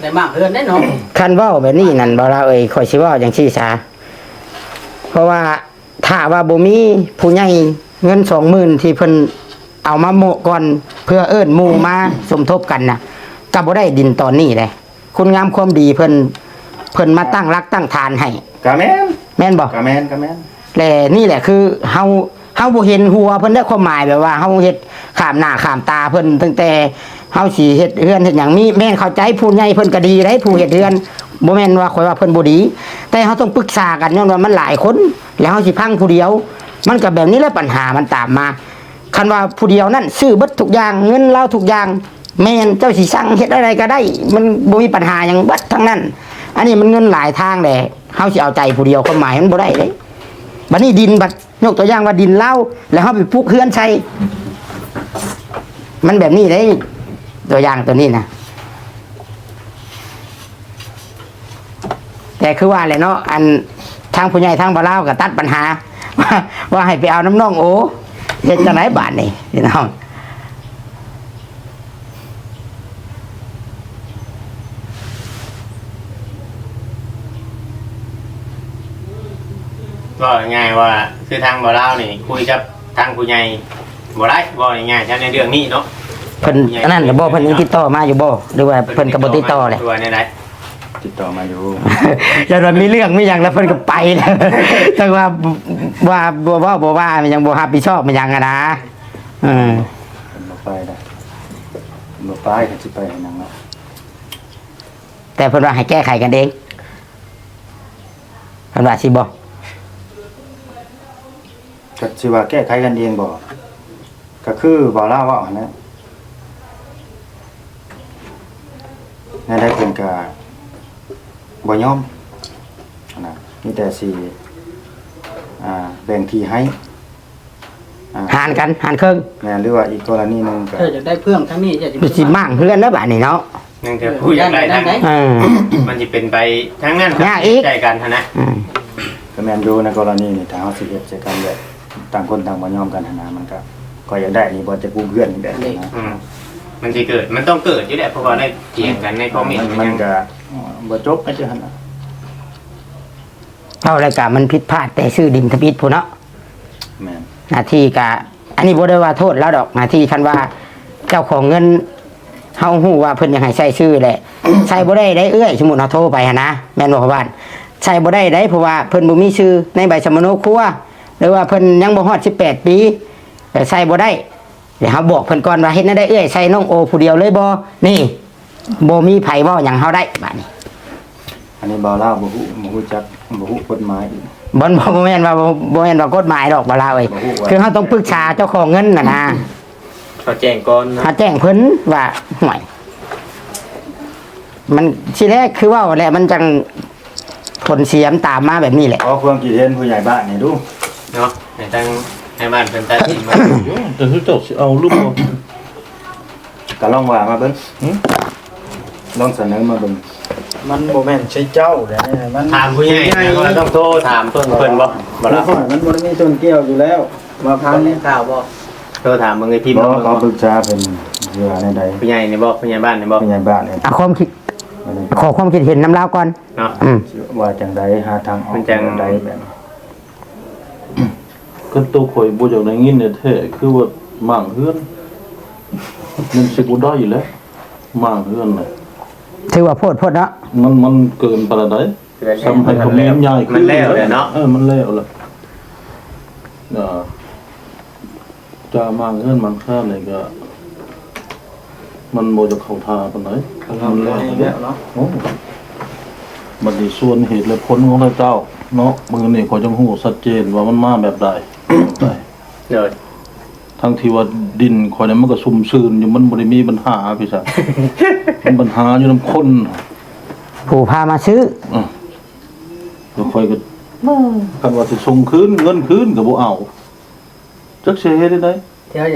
ได้มากเพื่อนได้เนาะ คันเว้าแบบนี้นั่นบ่ล่ะเอ้ยข่อยสิเว้าจังซี่ซะเพราะว่าถ้าว่าบ่มีผู้ใหญ่เงิน 20,000ที่เพิ่นเอามาโมะก่อนเพื่อเอิ้นหมู่มาสมทบกันน่ะก็บ่ได้ดินตอนนี้เลยคุณงามความดีเพิ่นมาตั้งรักตั้งฐานให้ ก็แม่น แม่นบ่ ก็แม่น และนี่แหละคือเฮาบ่เห็นหัวเพิ่นได้ความหมายแบบว่าเฮาเฮ็ดข้ามหน้าข้ามตาเพิ่นตั้งแต่เฮาสิเฮ็ดเฮือนเฮ็ดหยังมีแม่นเข้าใจผู้ใหญ่เพิ่นก็ดีได้ผู้เฮ็ดเฮือนบ่แม่นว่าข่อยว่าเพิ่นบ่ดี แต่เฮาต้องปรึกษากันย้อนว่ามันหลายคน แล้วเฮาสิพังผู้เดียว มันก็แบบนี้แหละปัญหามันตามมาคันว่าผู้เดียวนั่นซื้อเบิดทุกอย่างเงินเราทุกอย่างแม่นเจ้าสิสั่งเฮ็ดอะไรก็ได้ มันบ่มีปัญหาหยังเบิดทั้งนั้น อันนี้มันเงินหลายทางแหละเฮาสิเอาใจผู้เดียวความหมายมันบ่ได้เด้บัดนี้ดินบัดยกตัวอย่างว่าดินเล่าแล้วเฮาไปปลูกเฮือนใส่มันแบบนี้ได้ตัวอย่างตัวนี้นะแต่คือว่าแหละเนาะอันทางผู้ใหญ่ทางบ่าวลาวก็ตัดปัญหา ว่าให้ไปเอาน้ำน้องโอเฮ็ดจังไดบาดนี่พี่น้อง ก็ง่ายว่าคือทางบ่เล่านี่คุยกับทางผู้ใหญ่บ่ได้บ่ง่ายๆใช่ในเรื่องนี้เนาะ เพิ่นอันนั้นบ่เพิ่นยังติดต่อมาอยู่บ่หรือว่าเพิ่นก็บ่ติดต่อเลย ตัวในไหน ติดต่อมาอยู่ ยันว่ามีเรื่องมีหยังแล้วเพิ่นก็ไปแล้ว แต่ว่าว่ามันยังบ่รับผิดชอบมันหยังอะนะเอืมพิ่นบ่ไปได้เพิ่นบ่ไปก็สิไปให้หนังเนาะ แต่เพิ่นว่าให้แก้ไขกันเองเพิ่นว่าสิบ่ ก็สิว่าแก้ไขกันเองบ่ก็คือบ่ลาว่าหั่นนะนั่นได้เพิ่นก็บ่ยอมนะมีแต่สิแบ่งที่ให้หารกันหารครึ่ง แม่นหรือว่าอีกกรณีหนึงก็ เธอจะได้เพื่อนทั้งนี้จะ สิมั่งเฮือนแล้วบาดนี้เนาะ นั่นคือผู้อยากได้ทาง เออ มันจะเป็นไปทั้งนั้น ยากอีก ใจกันนะ อืม ก็แม่นอยู่ในกรณีนี่ถ้าเฮาสิเฮ็ดใส่กันแบบต่างคนต่างบ่ยอมกันหั่นนะมันก็อยากได้นี่บ่จะกู้เพื่อนนี่แหละนะ มันจะเกิดมันต้องเกิดอยู่แหละเพราะว่าได้เถียงกันในคอมเมนต์ มันก็บ่จบไปจังหั่นน่ะ เอารายการมันผิดพลาดแต่ชื่อดินทบิดพุ่นเนาะ แม่น หน้าที่ก็อันนี้บ่ได้ว่าโทษแล้วดอกหน้าที่คันว่าเจ้าของเงินเฮาฮู้ว่าเพิ่นอยากให้ใช้ชื่อแหละ ใช้บ่ได้ได้เอื้อยสมมุติเฮาโทรไปหั่นนะแม่นบ่พ่อบ้านใช้บ่ได้ได้เพราะว่าเพิ่นบ่มีชื่อในใบสมโนครัวหรือว่าเพิ่นยังบ่ฮอด18 ปีแต่ใช้บ่ได้เดี๋ยวเฮาบอกเพิ่นก่อนว่าเฮ็ดแนวใดเอื้อยใช้น้องโอผู้เดียวเลยบ่นี่บ่มีไผเว้าหยังเฮาได้บัดนี้ อันนี้บ่ลาวบ่ฮู้จักบ่ฮู้กฎหมายอีก บ่แม่นว่ากฎหมายดอกบ่ลาเอ้ย บ่ฮู้ว่า คือเฮาต้องปรึกษาเจ้าของเงินน่ะนะ เขาแจ้งก่อนนะ ถ้าแจ้งเพิ่นว่าห่วยมันทีแรกคือว่าแหละมันจังผลเสียมตามมาแบบนี้แหละ ขอความคิดเห็นผู้ใหญ่บ้านนี่ดู เนาะในทางในบ้านเป็นตัดสินมา แต่คือเจ้าสิเอาลูกบ่ ก็ลองว่ามาเบิ่งลองเสนอมาเบิ่ง มันโมเมนต์ใช่เจ้าเดี๋ยวนี้มัน ถามผู้ใหญ่ว่าต้องโทรถามเพิ่นบ่บ่ มั ล่ะ มันบ่ได้มีส่วนเกี่ยวอยู่แล้วมาพั ทาง งนี้ข่าวบอก โทรถามมึงไอ้พิมพ์ บ่ เนาะ ขอปรึกษาเป็นเรื่องใด ผู้ใหญ่นี่บ่ผู้ใหญ่บ้านนี่บ่ ผู้ใหญ่บ้านนี่ เอาความคิดขอความคิดเห็นน้ำลาวก่อน เนาะ ว่าจังไดหาทางออก มันจัง ใดแบบ ก็ตัวข่อยบ่อยากได้ยินเนี่ยแท้คือว่ามั่งเฮือน มันสิบ่ได้อยู่แล้วมากเฮือนน่ะ ถือว่าโพดเนาะ มันเกินปานใดทำให้คอมเมนต์ใหญ่ขึ้น มันแล้วเลยเนาะ มันแล้วเลยจะมากเฮือนบางค่านี่ก็มันบ่จะเข้าท่าปานใดมันแล้วเนาะโอ้มันนี่ส่วนเหตุและผลของพระเจ้าเนาะมื้อนี้ขอยจังฮู้ชัดเจนว่ามันมาแบบใด เดี๋ยว ทั้งที่ว่าดินข่อยนั้นมันก็ซุ่มซื่นอยู่มันบ่ได้มีปัญหาพี่ซะ มันปัญหาอยู่นำคน ผู้พามาซื้อ แล้วข่อยก็คันว่าสิส่งคืนเงินคืนก็บ่เอาจักสิเฮ็ดได้ เดี๋ยว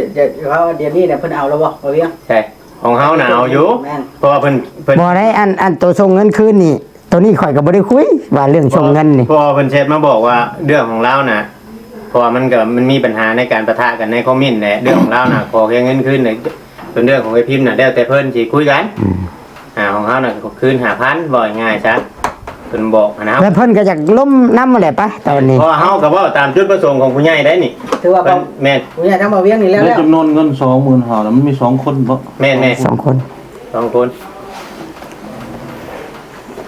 เดี๋ยวนี้เนี่ยเพิ่นเอาแล้วบ่เวียง ใช่ของเฮาน่ะเอาอยู่ แม่น เพราะว่าเพิ่น บ่ได้อันตัวส่งเงินคืนนี่ตัวนี้ข่อยก็บ่ได้คุยว่าเรื่องส่งเงินนี่ พอเพิ่นแชทมาบอกว่าเรื่องของเราน่ะเพราะว่ามันมีปัญหาในการปะทะกันในคอมเมนต์แหละเรื่องของเราน่ะขอแค่เงินคืนน่ะเป็นเรื่องของไอ้พิมพ์น่ะแล้วแต่เพิ่นสิคุยกันของเฮาน่ะคืน 5,000บ่ง่ายซะเพิ่นบอกนะ แล้วเพิ่นก็อยากล้มน้ำมาแหละปะตอนนี้ เพราะเฮาก็เว้าตามจุดประสงค์ของผู้ใหญ่ได้นี่ ถือว่า แม่น ผู้ใหญ่ทั้งบ่เวียงนี่แล้ว ใน แล้ว จำนวนเงิน 25,000น่ะมันมี2คนบ่ แม่น สองคน 2คน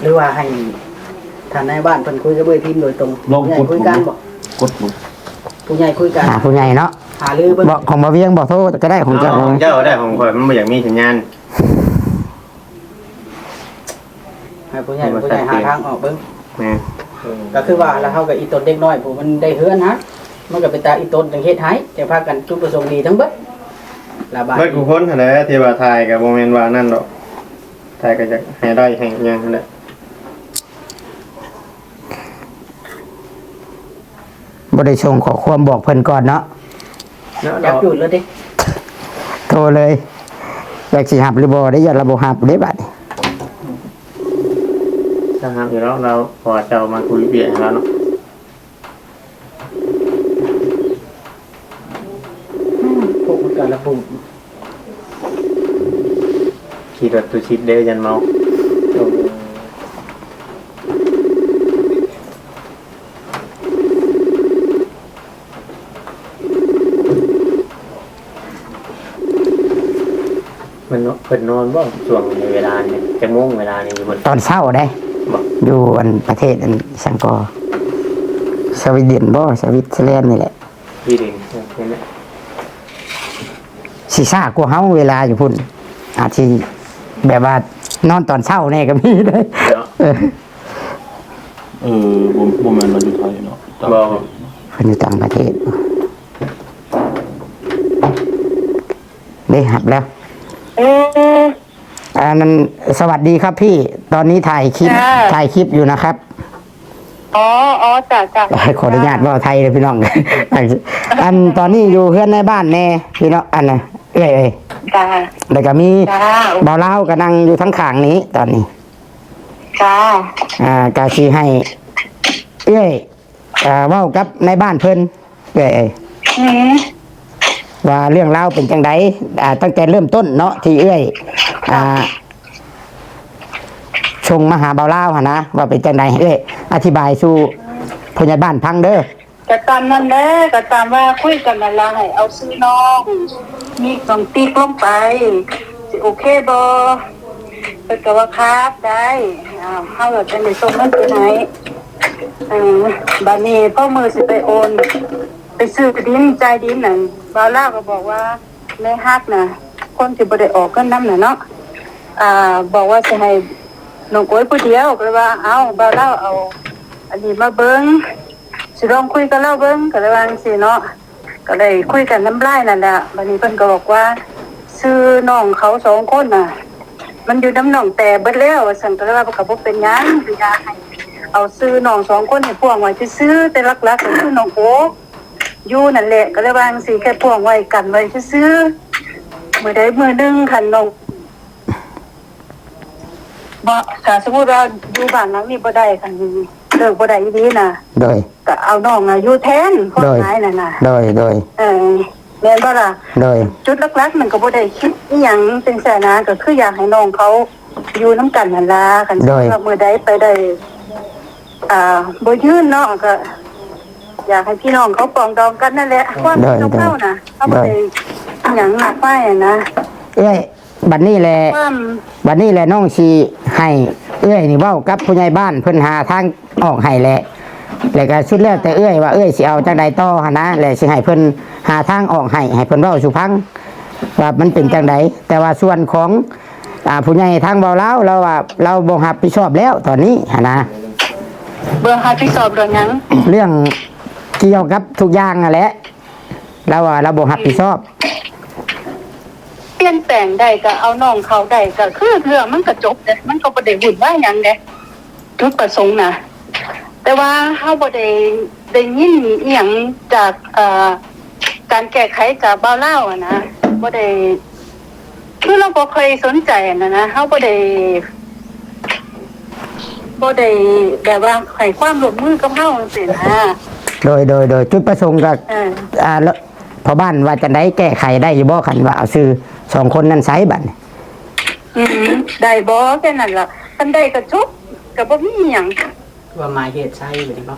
หรือว่าให้ท่านในบ้านเพิ่นคุยกับเบอร์ทีมโดยตรง ลอง ผู้ใหญ่คุยกันบ่ กดบ่ ผู้ใหญ่คุยกัน ผู้ใหญ่เนาะ หาลือเบิ่ง บอกของบ่เวียงบอกโทษก็ได้ของเจ้า เจ้าได้ของข่อยมันบ่อยากมีสัญญาณ ให้ผู้ใหญ่หาทางออกเบิ่ง แม่น ก็คือว่าแล้วเฮากับอีตนเด็กน้อยผู้มันได้เฮือนฮะมันก็เป็นตาอีตนจังเฮ็ดให้จะพากันจุดประสงค์ดีทั้งเบิดละบาด เบิดกูคนหั่นแหละที่ว่าถ่ายก็บ่แม่นว่านั่นดอกถ่ายก็จะให้ได้ให้หยังนั่นแหละ บ่ได้ส่งขอความบอกเพิ่นก่อนเนาะ อยากจุดเลยดิ โทรเลยอยากสิหับหรือบ่ได้อย่าระบบหับได้บัดนี้ ถ้าหากอยู่แล้วเราพอเจ้ามาคุยเบียดแล้วเนาะพวกมันก็ระบุ ขี่รถตุชิดเด้อยันเมามันเพิ่นนอนบ่ช่วงในเวลานี้จะม่วงเวลานี้อยู่บน ตอนเช้าได้ บ่ อยู่อันประเทศอันสังกอร์สวีเดนบ่สวิตเซอร์แลนด์นี่แหละ พี่ดินเห็นไหม สิซ่ากว่าเฮาเวลาอยู่พุ่นอาจสิแบบว่านอนตอนเช้าแน่ก็มีเด้อ เนาะ บ่แม่นเราอยู่ไทยเนาะ บ่ เพิ่นอยู่ต่างประเทศได้หับแล้วอันนั้นสวัสดีครับพี่ ตอนนี้ถ่ายคลิปอยู่นะครับ อ๋อจ้ะ ขออนุญาตว่าไทยเลยพี่น้อง อันตอนนี้อยู่เพื่อนในบ้านแน่พี่น้องอันน่ะเอ้ย จ้า แล้วก็มี จ้า เบาเล่าก็นั่งอยู่ทั้งข้างนี้ตอนนี้ จ้าก าชีให้เอ้ยเว้ากับในบ้านเพิ่นเอ้ย อืม ว่าเรื่องเล่าวเป็นจังไดตั้งแต่เริ่มต้นเนาะที่เอ้ยชงมาหาเบาเล่าหะนะว่าเป็นจังไดเอ้ยอธิบายสู่ผู้ใหญ่บ้านพังเด้อ ก็ตามนั้นแหละก็ตามว่าคุยกันนั่นล่ะให้เอาซื้อน้องมีต้องติ๊กลงไปสิโอเคบ่เพิ่นก็ว่าครับได้เฮาจะได้ส่งเงินไปไหนบัดนี้พ่อมือสิไปโอนไปซื้อดินจ่ายดินนั่นบ่าวลาวก็บอกว่าในฮักน่ะคนที่บ่ได้ออกเงินนำน่ะเนาะบอกว่าสิให้น้องโก้ยผู้เดียวก็เลยว่าเอาบ่าวลาวเอาอันนี้มาเบิ่งสิลองคุยกับเราเบิ่งก็เลยว่าจังซี่เนาะก็เลยคุยกันน้ำลายนั่นแหละบัดนี้เพิ่นก็บอกว่าซื้อน้องเขาสองคนน่ะมันอยู่น้ำหนองแต่เบิดแล้วว่าซั่นก็เลยว่าก็บ่เป็นหยังสิอยากให้เอาซื้อน้องสองคนให้พ่วงไว้ซื้อๆแต่หลักๆก็คือน้องโอ๊คอยู่นั่นแหละก็เลยว่าจังซี่แค่พ่วงไว้กันไว้ซื้อๆมื้อใดมื้อหนึงคันน้องบ่ถ้าสมมุติว่าอยู่บ้านหลังนี้บ่ได้คันเลิกบ่ได้อีหลีน่ะ โดย ก็เอาน้องอยู่แทนพ่อหายนั่นน่ะ โดย แม่นบ่ล่ะ โดย จุดหลักๆมันก็บ่ได้คิดอีหยังเป็นแสนะก็คืออยากให้น้องเขาอยู่นํกันนั่นล่ะคันว่ามื้อใดไปได้บ่ยืนเนาะก็อยากให้พี่น้องเขาปรองดองกันนั่นแหละความคิดของเขาน่ะเขาบ่ได้ อย่างหนักไปนะ เอ้ยบัดนี้แหละ ความ บัดนี้แหละน้องสิให้เอ้ยนี่เว้ากับผู้ใหญ่บ้านเพิ่นหาทางออกให้แหละแล้วก็สุดแล้วแต่เอ้ยว่าเอ้ยสิเอาจังใดต่อหั่นนะแล้วสิให้เพิ่นหาทางออกให้เพิ่นเว้าสู่ฟังว่ามันเป็นจังใดแต่ว่าส่วนของผู้ใหญ่ทางเบาเล่าเราว่าเราบ่รับผิดชอบแล้วตอนนี้หั่นนะ เบื่อหาที่สอบเรื่องหยัง เรื่องเกี่ยวกับทุกอย่างนั่นแหละเราว่าเราบ่รับผิดชอบ เปลี่ยนแปลงได้ก็เอาน้องเขาได้ก็คือเรื่องมันก็จบเด้มันก็บ่ได้วุ่นวายหยังเด้จุดประสงค์น่ะแต่ว่าเฮาบ่ได้ยินอีหยังจากการแก้ไขจากเบาเล่าอ่ะนะบ่ได้คือเราบ่เคยสนใจนะเฮาบ่ได้แบบว่าให้ความร่วมมือกับเฮาจังซี่นะ โดยจุดประสงค์ก็ แล้วพอบ้านว่าจะได้แก้ไขได้อยู่บ่คันว่าเอาซื้อสองคนนั้นใช้บัดนี้ ได้บ่แค่นั้นล่ะคันได้ก็จบก็บ่มีหยัง ว่าหมายเหตุใช่แบบนี้บ่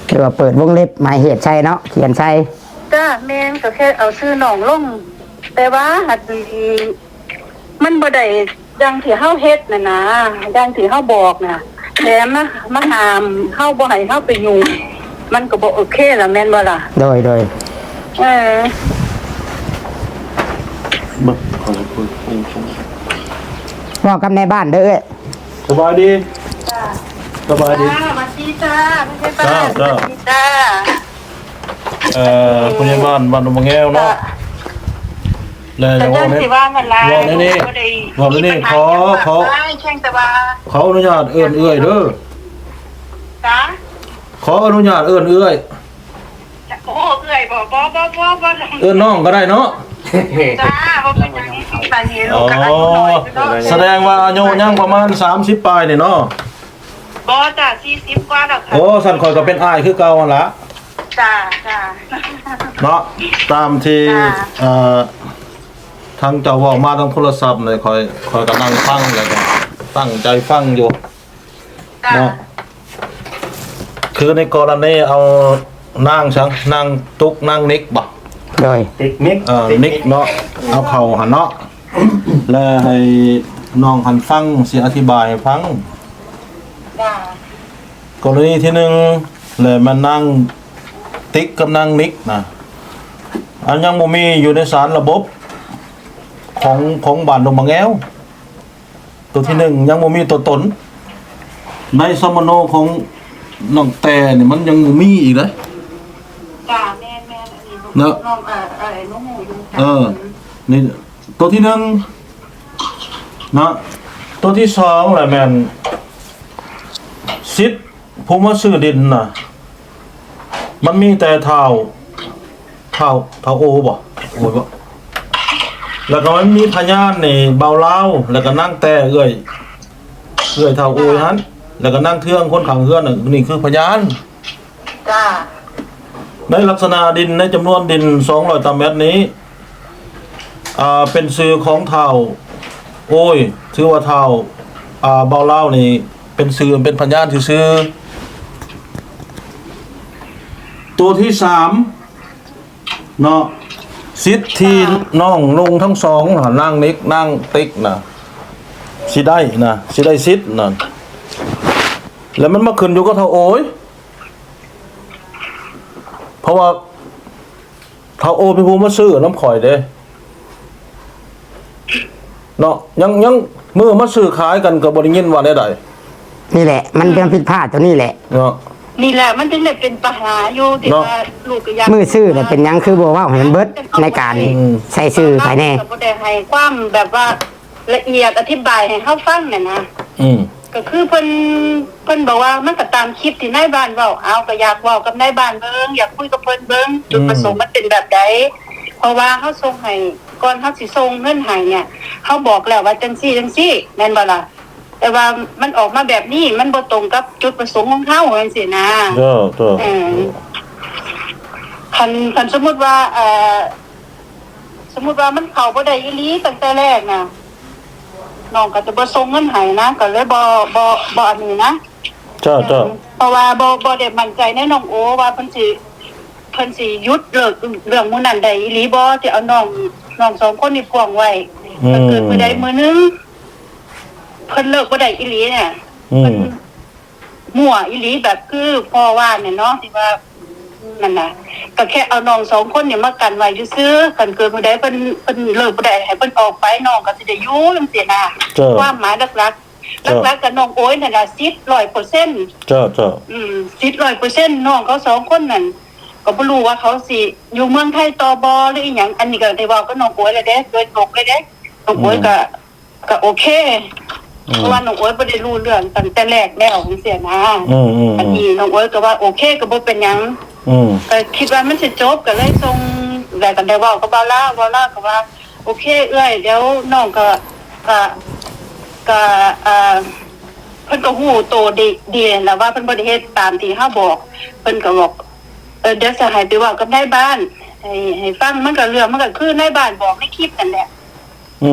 คือว่าเปิดวงเล็บหมายเหตุใช่เนาะเขียนใช่ จ้าแม่นก็แค่เอาชื่อน้องลงแต่ว่าหัดมันบ่ได้ดังที่เฮาเฮ็ดน่ะนะดังที่เฮาบอกน่ะแถมมาห้ามเฮาบ่ให้เฮาไปยุ่งมันก็บ่โอเคล่ะแม่นบ่ล่ะ โดย เออ บัดขอคุยองค์ชง ว่ากับในบ้านเด้อเอ้ย สบายดี จ้า สบายดี สวัสดีจ้าไม่ใช่ป้า จ้า สวัสดีจ้า ผู้ใหญ่บ้านบ้านมะแง้วเนาะแล้ว แต่ อย่าง เรื่ ว่า อง เนี่ย ที่ว่ามันลาย บอกนี่ บอกนี่ขอ แข่งแต่ว่า ขออนุญาตเอื้อนเอื้อยเด้อ จ้า ขออนุญาตเอื้อนเอื้อย โอ้เอื่อยบ่ เอื้อนน้องก็ได้เนาะ จ้าบ่เป็นหยังตาเห็นลู อ๋ ก อ ก็อายุน้อยอยู่เนาะ แสดงว่าอายุยังประมาณ30ปลายนี่เนาะ บ่จ้า40กว่าแล้วค่ะ โอ้สันคอยก็เป็นอ้ายคือเก่าหั่นละ จ้า เนาะตามที่ จ้า ทางเจ้าเว้ามาทางโทรศัพท์เลยคอยก็นั่งฟังแล้วก็ตั้งใจฟังอยู่ จ้า เนาะคือในกรณีเอานั่งชังนั่งตุกนั่งนิกบ่ โดย ติ๊กนิก นิกเนาะเอาเข่าหันเนาะแล้วให้น้องหันฟังสิอธิบายให้ฟัง จ้าก รณีที่หนึ่งเลยมันนั่งติ๊กกับนั่งนิกนะอันยังบ่มีอยู่ในสารระบบของบ้านดงมะแง้วตัวที่หนึ่งยังบ่มีตัวตนในสมโนของน้องแต่นี่มันยังบ่มีอีกเลย จ้าแม่นอันนี้ เนาะ น้องน้องหมูอยู่จ้า นี่ตัวที่หนึ่งนะตัวที่สองแหละแมนซิดภูมิซื้อดินน่ะมันมีแต่เท้าโอบ่โอ้ยบ่แล้วก็มันมีพยานนี่เบาเล่าแล้วก็นั่งแต่เอื้อยเท้าโอยฮันแล้วก็นั่งเทื่องคนขังเฮือนน่ะนี่คือพยาน จ้า ในลักษณะดินในจำนวนดิน200ตารางเมตรนี้เป็นซื้อของเท่าโอ้ยชื่อว่าเท่าเบาเล่านี่เป็นซื้อเป็นพยานซื้อตัวที่3เนาะสิทธิ์ที่น้องลงทั้งสองนั่งนิกนั่งติ๊กนะสิได้สิทธิ์นั่นแล้วมันมาขึ้นอยู่กับเท่าโอ้ยเพราะว่าเท่าโอเป็นผู้มาซื้อน้ำข่อยเด้เนาะยังมือมาซื้อขายกันกับบริเงินว่าได้ใด นี่แหละ มันเป็นผิดพลาดตัวนี้แหละ เนาะ นี่แหละมันถึงได้เป็นปัญหาอยู่ที่ว่าลูกก็อยาก มือซื้อเนี่ยเป็นหยังคือบ่เว้าให้มันเบิดในการใส่ซื้อภายใน ก็บ่ได้ให้ความแบบว่าละเอียดอธิบายให้เฮาฟังน่ะนะ อืม ก็คือเพิ่นบอกว่ามันก็ตามคลิปที่นายบ้านเว้าเอาก็อยากเว้ากับนายบ้านเบิ่งอยากคุยกับเพิ่นเบิ่งจุดประสงค์มันเป็นแบบใดเพราะว่าเฮาส่งให้ก่อนเฮาสิส่งเงินให้เนี่ยเฮาบอกแล้วว่าจังซี่แม่นบ่ล่ะแต่ว่ามันออกมาแบบนี้มันบ่ตรงกับจุดประสงค์ของเฮาจังซี่นะ เด้อ คันสมมุติว่าสมมุติว่ามันเข้าบ่ได้อีหลีตั้งแต่แรกน่ะน้องก็จะบ่ส่งเงินให้นะก็เลยบ่อันนี้นะ จ้า เพราะว่าบ่ได้มั่นใจในน้องโอว่าเพิ่นสิ เพิ่นสิหยุดเลิกเรื่องมื้อนั้นได้อีหลีบ่ที่เอาน้อง2คนนี่พ่วงไว้ถ้าเกิดมื้อใดมื้อนึงเพิ่นเลิกบ่ได้อีหลีเนี่ยเพิ่นมั่วอีหลีแบบคือพ่อว่าเนี่ยเนาะที่ว่านั่นน่ะก็แค่เอาน้อง2คนเนี่ยมากันไว้ซื่อๆคันเกิดมื้อใดเพิ่นเลิกบ่ได้ให้เพิ่นออกไปน้องก็สิได้อยู่จังซี่นะความหมายหลักกับน้องโอ้ยนั่นน่ะสิทธิ์ 100% จ้า สิทธิ์ 100% น้องเขา2คนนั่นก็บ่รู้ว่าเขาสิอยู่เมืองไทยต่อบ่หรืออีหยังอันนี้ก็ได้เว้ากับน้องโอ้ยแล้วเด้โดยตรงเลยเด้น้องโอ้ยก็โอเคเพราะว่าน้องโอ้ยบ่ได้รู้เรื่องตั้งแต่แรกแล้วจังซี่นะอันนี้น้องโอ้ยก็ว่าโอเคก็บ่เป็นหยังก็คิดว่ามันสิจบก็เลยส่งแล้วก็ได้เว้ากับบ่าวลาวก็ว่าโอเคเอ้ยเดี๋ยวน้องก็เพิ่นก็ฮู้โตดีแล้วว่าเพิ่นบ่ได้เฮ็ดตามที่เฮาบอกเพิ่นก็บอกเดี๋ยวจะให้ไปเว้ากับนายบ้านให้ฟังมันก็เรื่องมันก็คือนายบ้านบอกในคลิปนั่นแหละ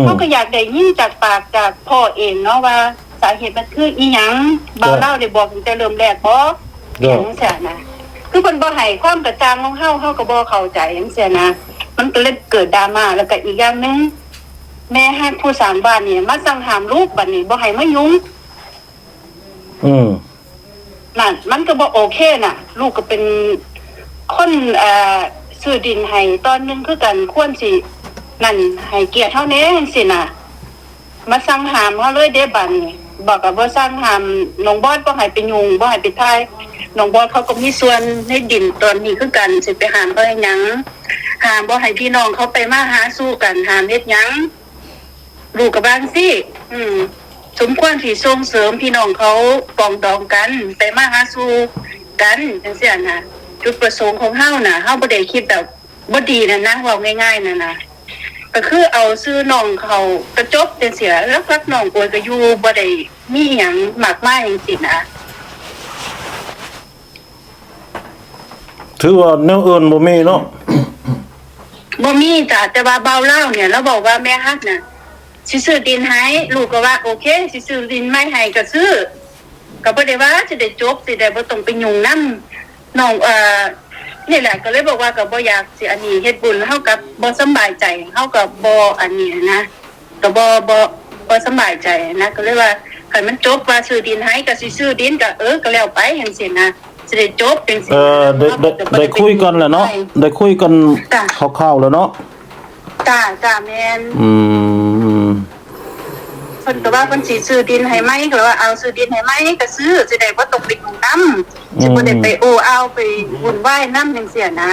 เฮาก็อยากได้ยินจากปากจากพ่อเองเนาะว่าสาเหตุมันคืออีหยังบ่าวเล่าได้บอกตั้งแต่เริ่มแรกบ่จังซี่นะคือเพิ่นบ่ให้ความกระจ่างของเฮาก็บ่เข้าใจจังซี่นะมันก็เลยเกิดดราม่าแล้วก็อีกอย่างนึงแม่ฮักผู้สร้างบ้านนี่มาสั่งห้ามลูกบัดนี้บ่ให้มายุ่งนั่นมันก็บ่โอเคน่ะลูกก็เป็นคนซื้อดินให้ตอนนึงคือกันควรสินั่นให้เกียรติเฮาแน่จังซี่น่ะมาสั่งห้ามเฮาเลยเด้บัดนี้บอกก็บ่สั่งห้ามน้องบอสบ่ให้ไปยุ่งบ่ให้ไปทายน้องบอสเขาก็มีส่วนในดินตอนนี้คือกันสิไปห้ามเขาให้หยังห้ามบ่ให้พี่น้องเขาไปมาหาสู่กันห้ามเฮ็ดหยังลูกก็บางสิสมควรที่ส่งเสริมพี่น้องเขาปองดองกันไปมาหาสู่กันจังซี่น่ะจุดประสงค์ของเฮาน่ะเฮาบ่ได้คิดแบบบ่ดีนั่นนะเว้าง่ายๆนั่นน่ะก็คือเอาชื่อน้องเขากระจบจังซี่แล้วรักน้องโอยก็อยู่บ่ได้มีหยังมากมายจังซี่นะถือว่าแนวอื่นบ่มีเนาะ บ่มีจ้ะแต่ว่าเบาเล่าเนี่ยเราบอกว่าแม่ฮักน่ะสิซื้อดินให้ลูกก็ว่าโอเคสิซื้อดินไม่ให้ก็ซื้อก็บ่ได้ว่าสิได้จบสิได้บ่ต้องไปยุ่งนำน้องนี่แหละก็เลยบอกว่าก็บ่อยากสิอันนี้เฮ็ดบุญเฮากับบ่สำบายใจเฮาก็บ่อันนี้นะก็บ่สำบายใจนะก็เลยว่าคันมันจบว่าซื้อดินให้ก็สิซื้อดินก็ก็แล้วไปจังซี่นะสิได้จบจังซี่ได้คุยกันแหละเนาะได้คุยกันคร่าวๆแล้วเนาะจ้าแม่นเพิ่นก็ว่าเพิ่นสิซื้อดินให้ไหมก็ว่าเอาซื้อดินให้ไหมก็ซื้อสิได้บ่ตกไปอยู่นำสิบ่ได้ไปเอาไปวุ่นวายนำจังซี่นะ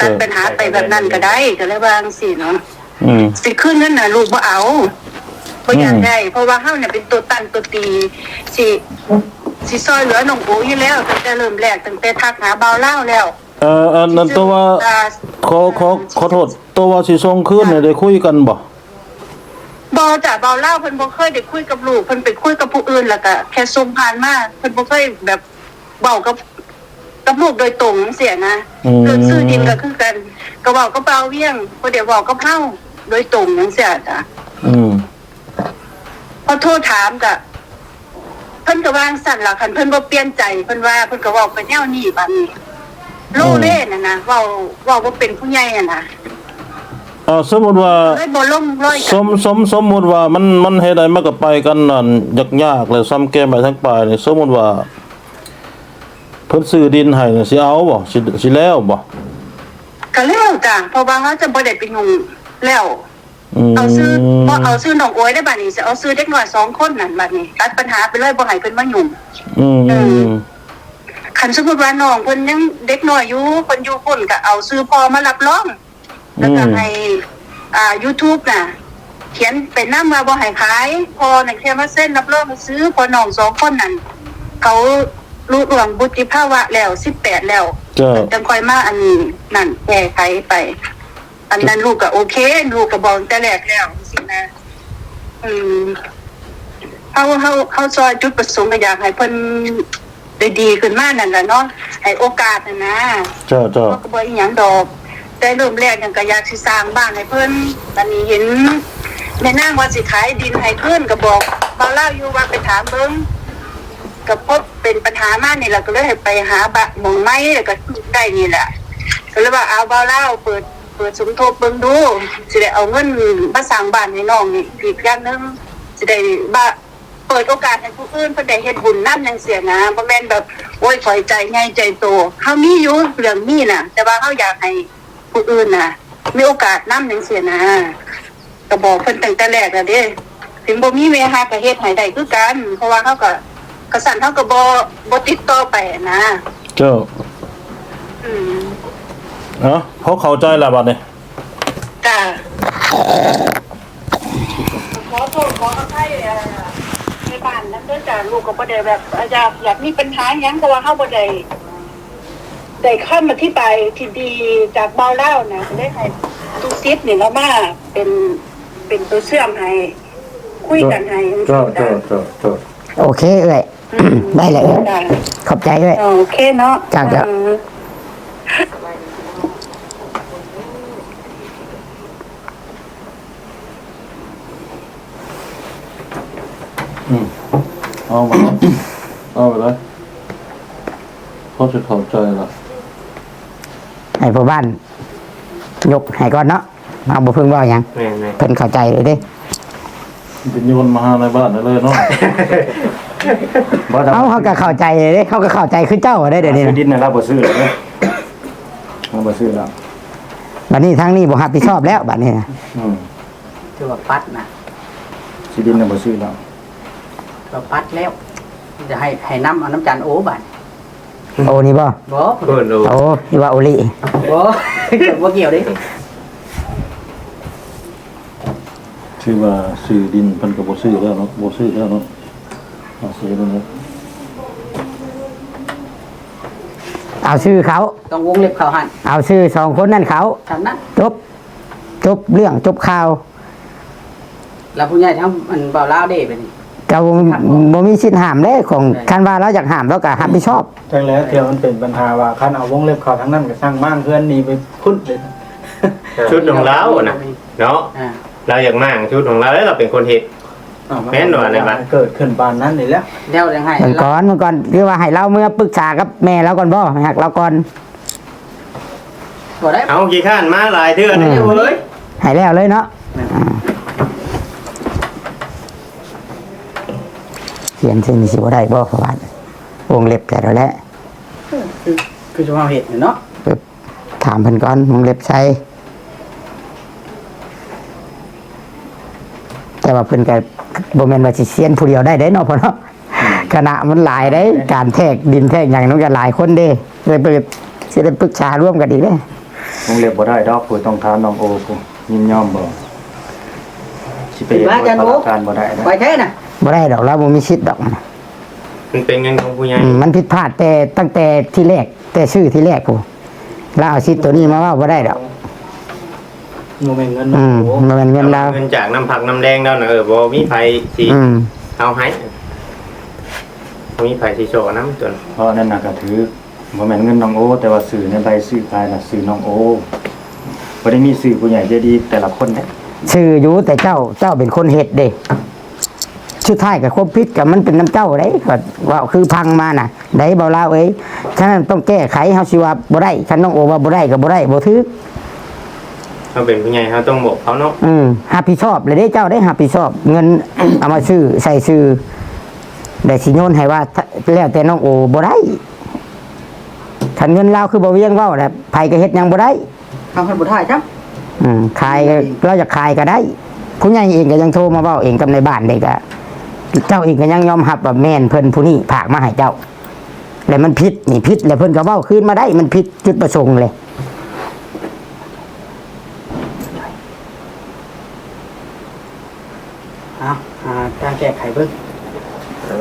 ตัดปัญหาไปแบบนั้นก็ได้ก็เลยว่าจังซี่เนาะสิคืนนั้นน่ะลูกบ่เอาบ่อยากได้เพราะว่าเฮาเนี่ยเป็นตัวตั้งตัวตีสิซอยเหลือน้องโออยู่แล้วตั้งแต่เริ่มแรกตั้งแต่ทักหาเบาเล่าแล้วนั่นตัวว่าขอโทษตัวว่าสิส่งคืนเนี่ยได้คุยกันบ่จ้ะเบาเล่าเพิ่นบ่เคยได้คุยกับลูกเพิ่นไปคุยกับผู้อื่นแล้วก็แค่ส่งผ่านมาเพิ่นบ่เคยแบบเว้ากับลูกโดยตรงจังซี่นะเรื่องซื้อดินก็คือกันก็เว้ากับเบาเวียงบ่ได้เว้ากับเฮาโดยตรงจังซี่จ้ะพอโทรถามก็เพิ่นก็วางสั่นล่ะคันเพิ่นบ่เปลี่ยนใจเพิ่นว่าเพิ่นก็เว้าไปแนวนี้บัดนี้โลเล่น่ะนะเว้าบ่เป็นผู้ใหญ่อ่ะนะสมมุติว่าสมมุติว่ามันเฮ็ดได้มันก็ไปกันนั่นยากๆแล้วซ้ำแก้ไปทั้งปลายนี่สมมุติว่าเพิ่นซื้อดินให้นี่สิเอาบ่สิแล้วบ่ก็แล้วจ้ะเพราะว่าเฮาจะบ่ได้ไปยุ่งแล้วเอาซื้อน้องโอ้ยได้บัดนี้สิเอาซื้อเด็กน้อย2คนนั่นบัดนี้ตัดปัญหาไปเลยบ่ให้เพิ่นมายุ่งคันสมมุติว่าน้องเพิ่นยังเด็กน้อยอยู่เพิ่นอยู่พุ่นก็เอาซื้อพ่อมารับรองแล้วก็ให้YouTube น่ะเขียนเป็นนำว่าบ่ให้ขายพ่อน่ะแค่มาเซ็นรับรองซื้อพ่อน้อง2คนนั่นเขารู้ล่วงวุฒิภาวะแล้ว18แล้วจังค่อยมาอันนี้นั่นแก้ไขไปอันนั้นลูกก็โอเคลูกก็บอกแต่แรกแล้วสินะเขาซอยจุดประสงค์ก็อยากให้เพิ่นได้ดีขึ้นมานั่นล่ะเนาะให้โอกาสน่ะนะจ้าก็บ่อีหยังดอกแต่เริ่มแรกยังก็อยากสิสร้างบ้านให้เพิ่นตอนนี้เห็นแม่นางว่าสิขายดินให้เพิ่นก็บอกบ่เล่าอยู่ว่าไปถามเบิ่งก็พบเป็นปัญหามานี่ล่ะก็เลยให้ไปหาบ้านหม่องใหม่แล้วก็ได้นี่แหละ ก็เลยว่าเอาเบาเล่าเปิดสมทบเบิ่งดูสิได้เอาเงินมาสร้างบ้านให้น้องนี่อีกอย่างหนึงสิได้บ้าเปิดโอกาสให้ผู้อื่นเพิ่นได้เฮ็ดบุญนำจังซี่นะบ่แม่นแบบโอ้ยข่อยใจใหญ่ใจโตเฮามีอยู่เรื่องนี้น่ะแต่ว่าเฮาอยากให้ผู้อื่นน่ะมีโอกาสนำจังซี่นะก็บอกเพิ่นตั้งแต่แรกแล้วเด้ถึงบ่มีแม่ฮักก็เฮ็ดให้ได้คือกันเพราะว่าเฮาก็กษัตริย์เฮาก็บ่ติดต่อไปนะ เจ้า อืม เนาะเขาเข้าใจแล้วบัดนี้ จ้าขอโทษขออภัยในบ้านนั้นเด้อจ้าลูกก็บ่ได้แบบอยากมีปัญหาหยังเพราะว่าเฮาบ่ได้คำอธิบายที่ดีจากเบาเล่านะได้ให้ทุกซิดนี่แล้วมาเป็นตัวเชื่อมให้คุยกันให้ เจ้าเจ้าเจ้าเจ้า โอเคเอ้ย ได้เลยเอ้ย จ้า ขอบใจเอ้ย โอเคเนาะ จ้ะ เอามาเอาไปเลยเขาจะเข้าใจละ ให้พ่อบ้านยกให้ก่อนเนาะเอาบ่เพิ่งว่าหยัง แม่น เพิ่นเข้าใจเลยเด้ เป็นโยนมาหาในบ้านได้เลยเนาะ บ่ต้อง เขาก็เข้าใจเลยเด้เขาก็เข้าใจคือเจ้าได้เดี๋ยวนี้ ซื้อ นะ ดินน่ะเราบ่ซื้อแล้วเด้อเราบ่ซื้อแล้ว บัดนี้ทางนี้บ่รับผิดชอบแล้วบัดนี้นะ อืม คือว่าปัดนะ ซื้อดินน่ะบ่ซื้อแล้ว คือว่าปัดแล้วจะให้น้ำเอาน้ำจันโอ้บัด โอ้นี่บ่ บ่ ๆเพิ่นรู้ โอ้นี่ว่าโอลิ บ่บ่เกี่ยวเด้ ชื่อว่าซื้อดินเพิ่นก็บ่ซื้อแล้วเนาะบ่ซื้อแล้วเนาะเอาซื้อแล้วเนาะ เอาชื่อเขา ต้องวงเล็บเขาหัน เอาชื่อสองคนนั่นเขา ฉันนั้น จบเรื่องจบข่าว แล้วผู้ใหญ่ทั้งมันเบาเล่าเด้ไปนี่ ก็บ่มีสิทธิ์ห้ามเด้ของคันว่าเราอยากห้ามเราก็รับผิดชอบ จังแล้วเที่ยวมันเป็นปัญหาว่าคันเอาวงเล็บเขาทั้งนั้นก็สร้างม่านเพื่อนหนี่ไปพุ่นเลย ชุดของเราน่ะเนาะ อ่า เราอยากมั่งชุดของเราแล้วเราเป็นคนเฮ็ด แม่นว่าอะไรบ้าง เกิดขึ้นปานนั้นนี่แหล้ว เดี๋ยวยังให้ เมื่อก่อนคือว่าให้เราเมื่อปรึกษากับแม่เราก่อนบ่ให้หักเราก่อน บ่ได้ เอากี่ข้านมาหลายเทื่อนี่เว้ย ให้แล้วเลยเนาะเขียนสิ่งนี้สิบ่ได้บ่เพราะว่าวงเล็บแต่เราแล้ว คือจะมาเห็ดเนาะ ถามเพิ่นก่อนวงเล็บใช้แต่ว่าเพิ่นก็บ่แม่นว่าสิเซียนผู้เดียวได้เด้เนาะพ่อเนาะคณะมันหลายได้การแทกดินแทกหยังมันก็หลายคนเด้เลยไปสิได้ปรึกษาร่วมกันอีกเด้ วงเล็บบ่ได้ดอกผู้ต้องถามน้องโอผู้ยินยอมบ่สิไปเฮ็ดบ่การบ่ได้นะ ไปแท้น่ะ บ่ได้ดอกเราบ่มีสิทธิ์ดอก มันเป็นเงินของผู้ใหญ่ มันผิดพลาดแต่ตั้งแต่ที่แรกแต่ชื่อที่แรกผู้เราเอาสิทธิ์ตัวนี้มาว่าบ่ได้ดอก โมเมนต์เงิน อืม โอ้ มันเป็นเงินเรา เงินจากน้ำผักน้ำแดงแล้วน่ะบ่มีไผสิ อืม เอาให้บ่มีไผสิโชว์น้ำจน เพราะนั่นน่ะก็ถือบ่แม่นเงินน้องโอ แต่ว่าสื่อในใบสื่อภายน่ะสื่อน้องโอบ่ได้มีสื่อผู้ใหญ่ใจดีแต่ละคนเด้ ชื่ออยู่แต่เจ้าเป็นคนเฮ็ดเด้สุดท้ายก็ควบผิดกับมันเป็นน้ำเจ้าเด้ก็ว่าคือพังมาน่ะได้เบาลาวเอ้ยฉะนั้นต้องแก้ไขเฮาสิว่าบ่ได้คันน้องโอว่าบ่ได้ก็บ่ได้บ่ถือ เขาเป็นผู้ใหญ่เขาต้องบอกเขาเนาะ รับผิดชอบเลยเด้เจ้าได้รับผิดชอบ เงิน เอามาซื้อใส่ซื้อได้สิโยนให้ว่าแล้วแต่น้องโอบ่ได้คันเงินเราคือบ่เวียงเว้าแหละไผก็เฮ็ดหยังบ่ได้ ทำให้บ่ได้ครับ ขายก็เราจะขายก็ได้ผู้ใหญ่เองก็ยังโทรมาเว้าเองกับในบ้านเด็กอะเจ้าเองก็ยังยอมรับว่าแม่นเพิ่นผู้นี้ฝากมาให้เจ้า แล้วมันผิดนี่ผิดแล้วเพิ่นก็เว้าคืนมาได้มันผิดจุดประสงค์เลย เอาการแก้ไขเบิ่ง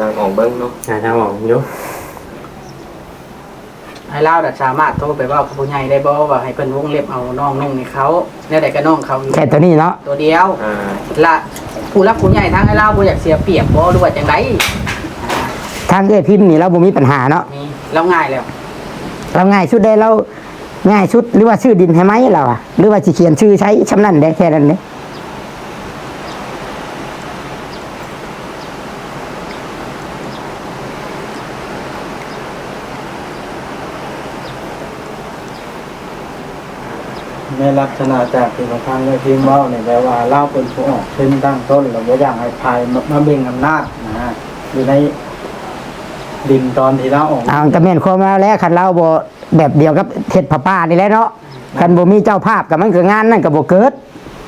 ทางออกเบิ้งเนาะทางออกอยู่ ให้เล่าแต่สามารถโทรไปเว่ากับผู้ใหญ่ได้บ่ว่าให้เพิ่นวงเล็บเอาน้องนุ่งให้เขาแนวใดก็น้องเขาอยู่ แค่ตัวนี้เนาะ ตัวเดียว อ่า ละผู้รักผู้ใหญ่ทางให้เล่าบ่อยากเสียเปรียบบ่หรือว่าจังได ทางเอ้ยพิมพ์นี่เราบ่มีปัญหาเนาะ นี่เราง่ายแล้ว เราง่ายสุดได้เราง่ายสุดหรือว่าชื่อดินให้ไหมเราอะหรือว่าสิเขียนชื่อใช้ชำนั่นได้แค่นั้นเด้ ในลักษณะจากที่มาทางในทีมเว้าเนี่ยแปลว่าเล่าเป็นผู้ออกเช่นตั้งต้นแล้วบ่อยากให้ภายมาเบ่งอำนาจนะอยู่ในดินตอนที่เราออก เอาก็แม่นความว่าแล้วคันเราบ่แบบเดียวกับเฮ็ดผ้าป่านี่แหละเนาะคันบ่มีเจ้าภาพก็มันก็งานนั่นก็บ่เกิด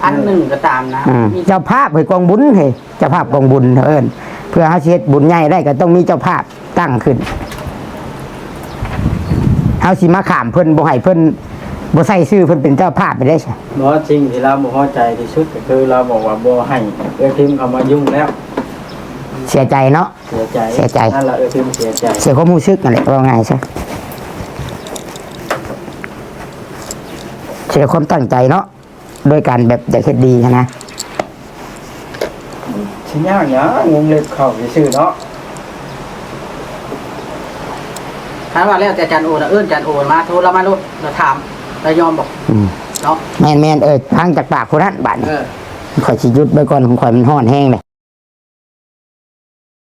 อันหนึ่งก็ตามนะ เจ้าภาพให้กองบุญให้เจ้าภาพกองบุญเอิ้นเพื่อเฮาสิเฮ็ดบุญใหญ่ได้ก็ต้องมีเจ้าภาพตั้งขึ้นเฮาสิมาข้ามเพิ่นบ่ให้เพิ่นบ่ใส่ชื่อเพิ่นเป็นเจ้าภาพไปได้ใช่ เพราะสิ่งที่เราบ่พอใจที่สุดก็คือเราบอกว่าบ่ให้ทีมเข้ามายุ่งแล้ว เสียใจเนาะ เสียใจ เสียใจ นั่นแหละทีมเสียใจ เสียความรู้สึกนั่นแหละว่าง่ายซะเสียความตั้งใจเนาะโดยการแบบอยากเฮ็ดดีนะ ชิ้นยากเนี่ยงงเล็บเข้าซื่อๆเนาะ ถามว่าแล้วแต่อาจารย์โอนะอาจารย์โอมาโทรเรามาโลดเราถามเรายอมบอก อืม เนาะ แม่นๆฟังจากปากคนนั้นบัดนี้ เออ ข่อยสิหยุดไว้ก่อนของข่อยมันฮ้อนแห้งเลย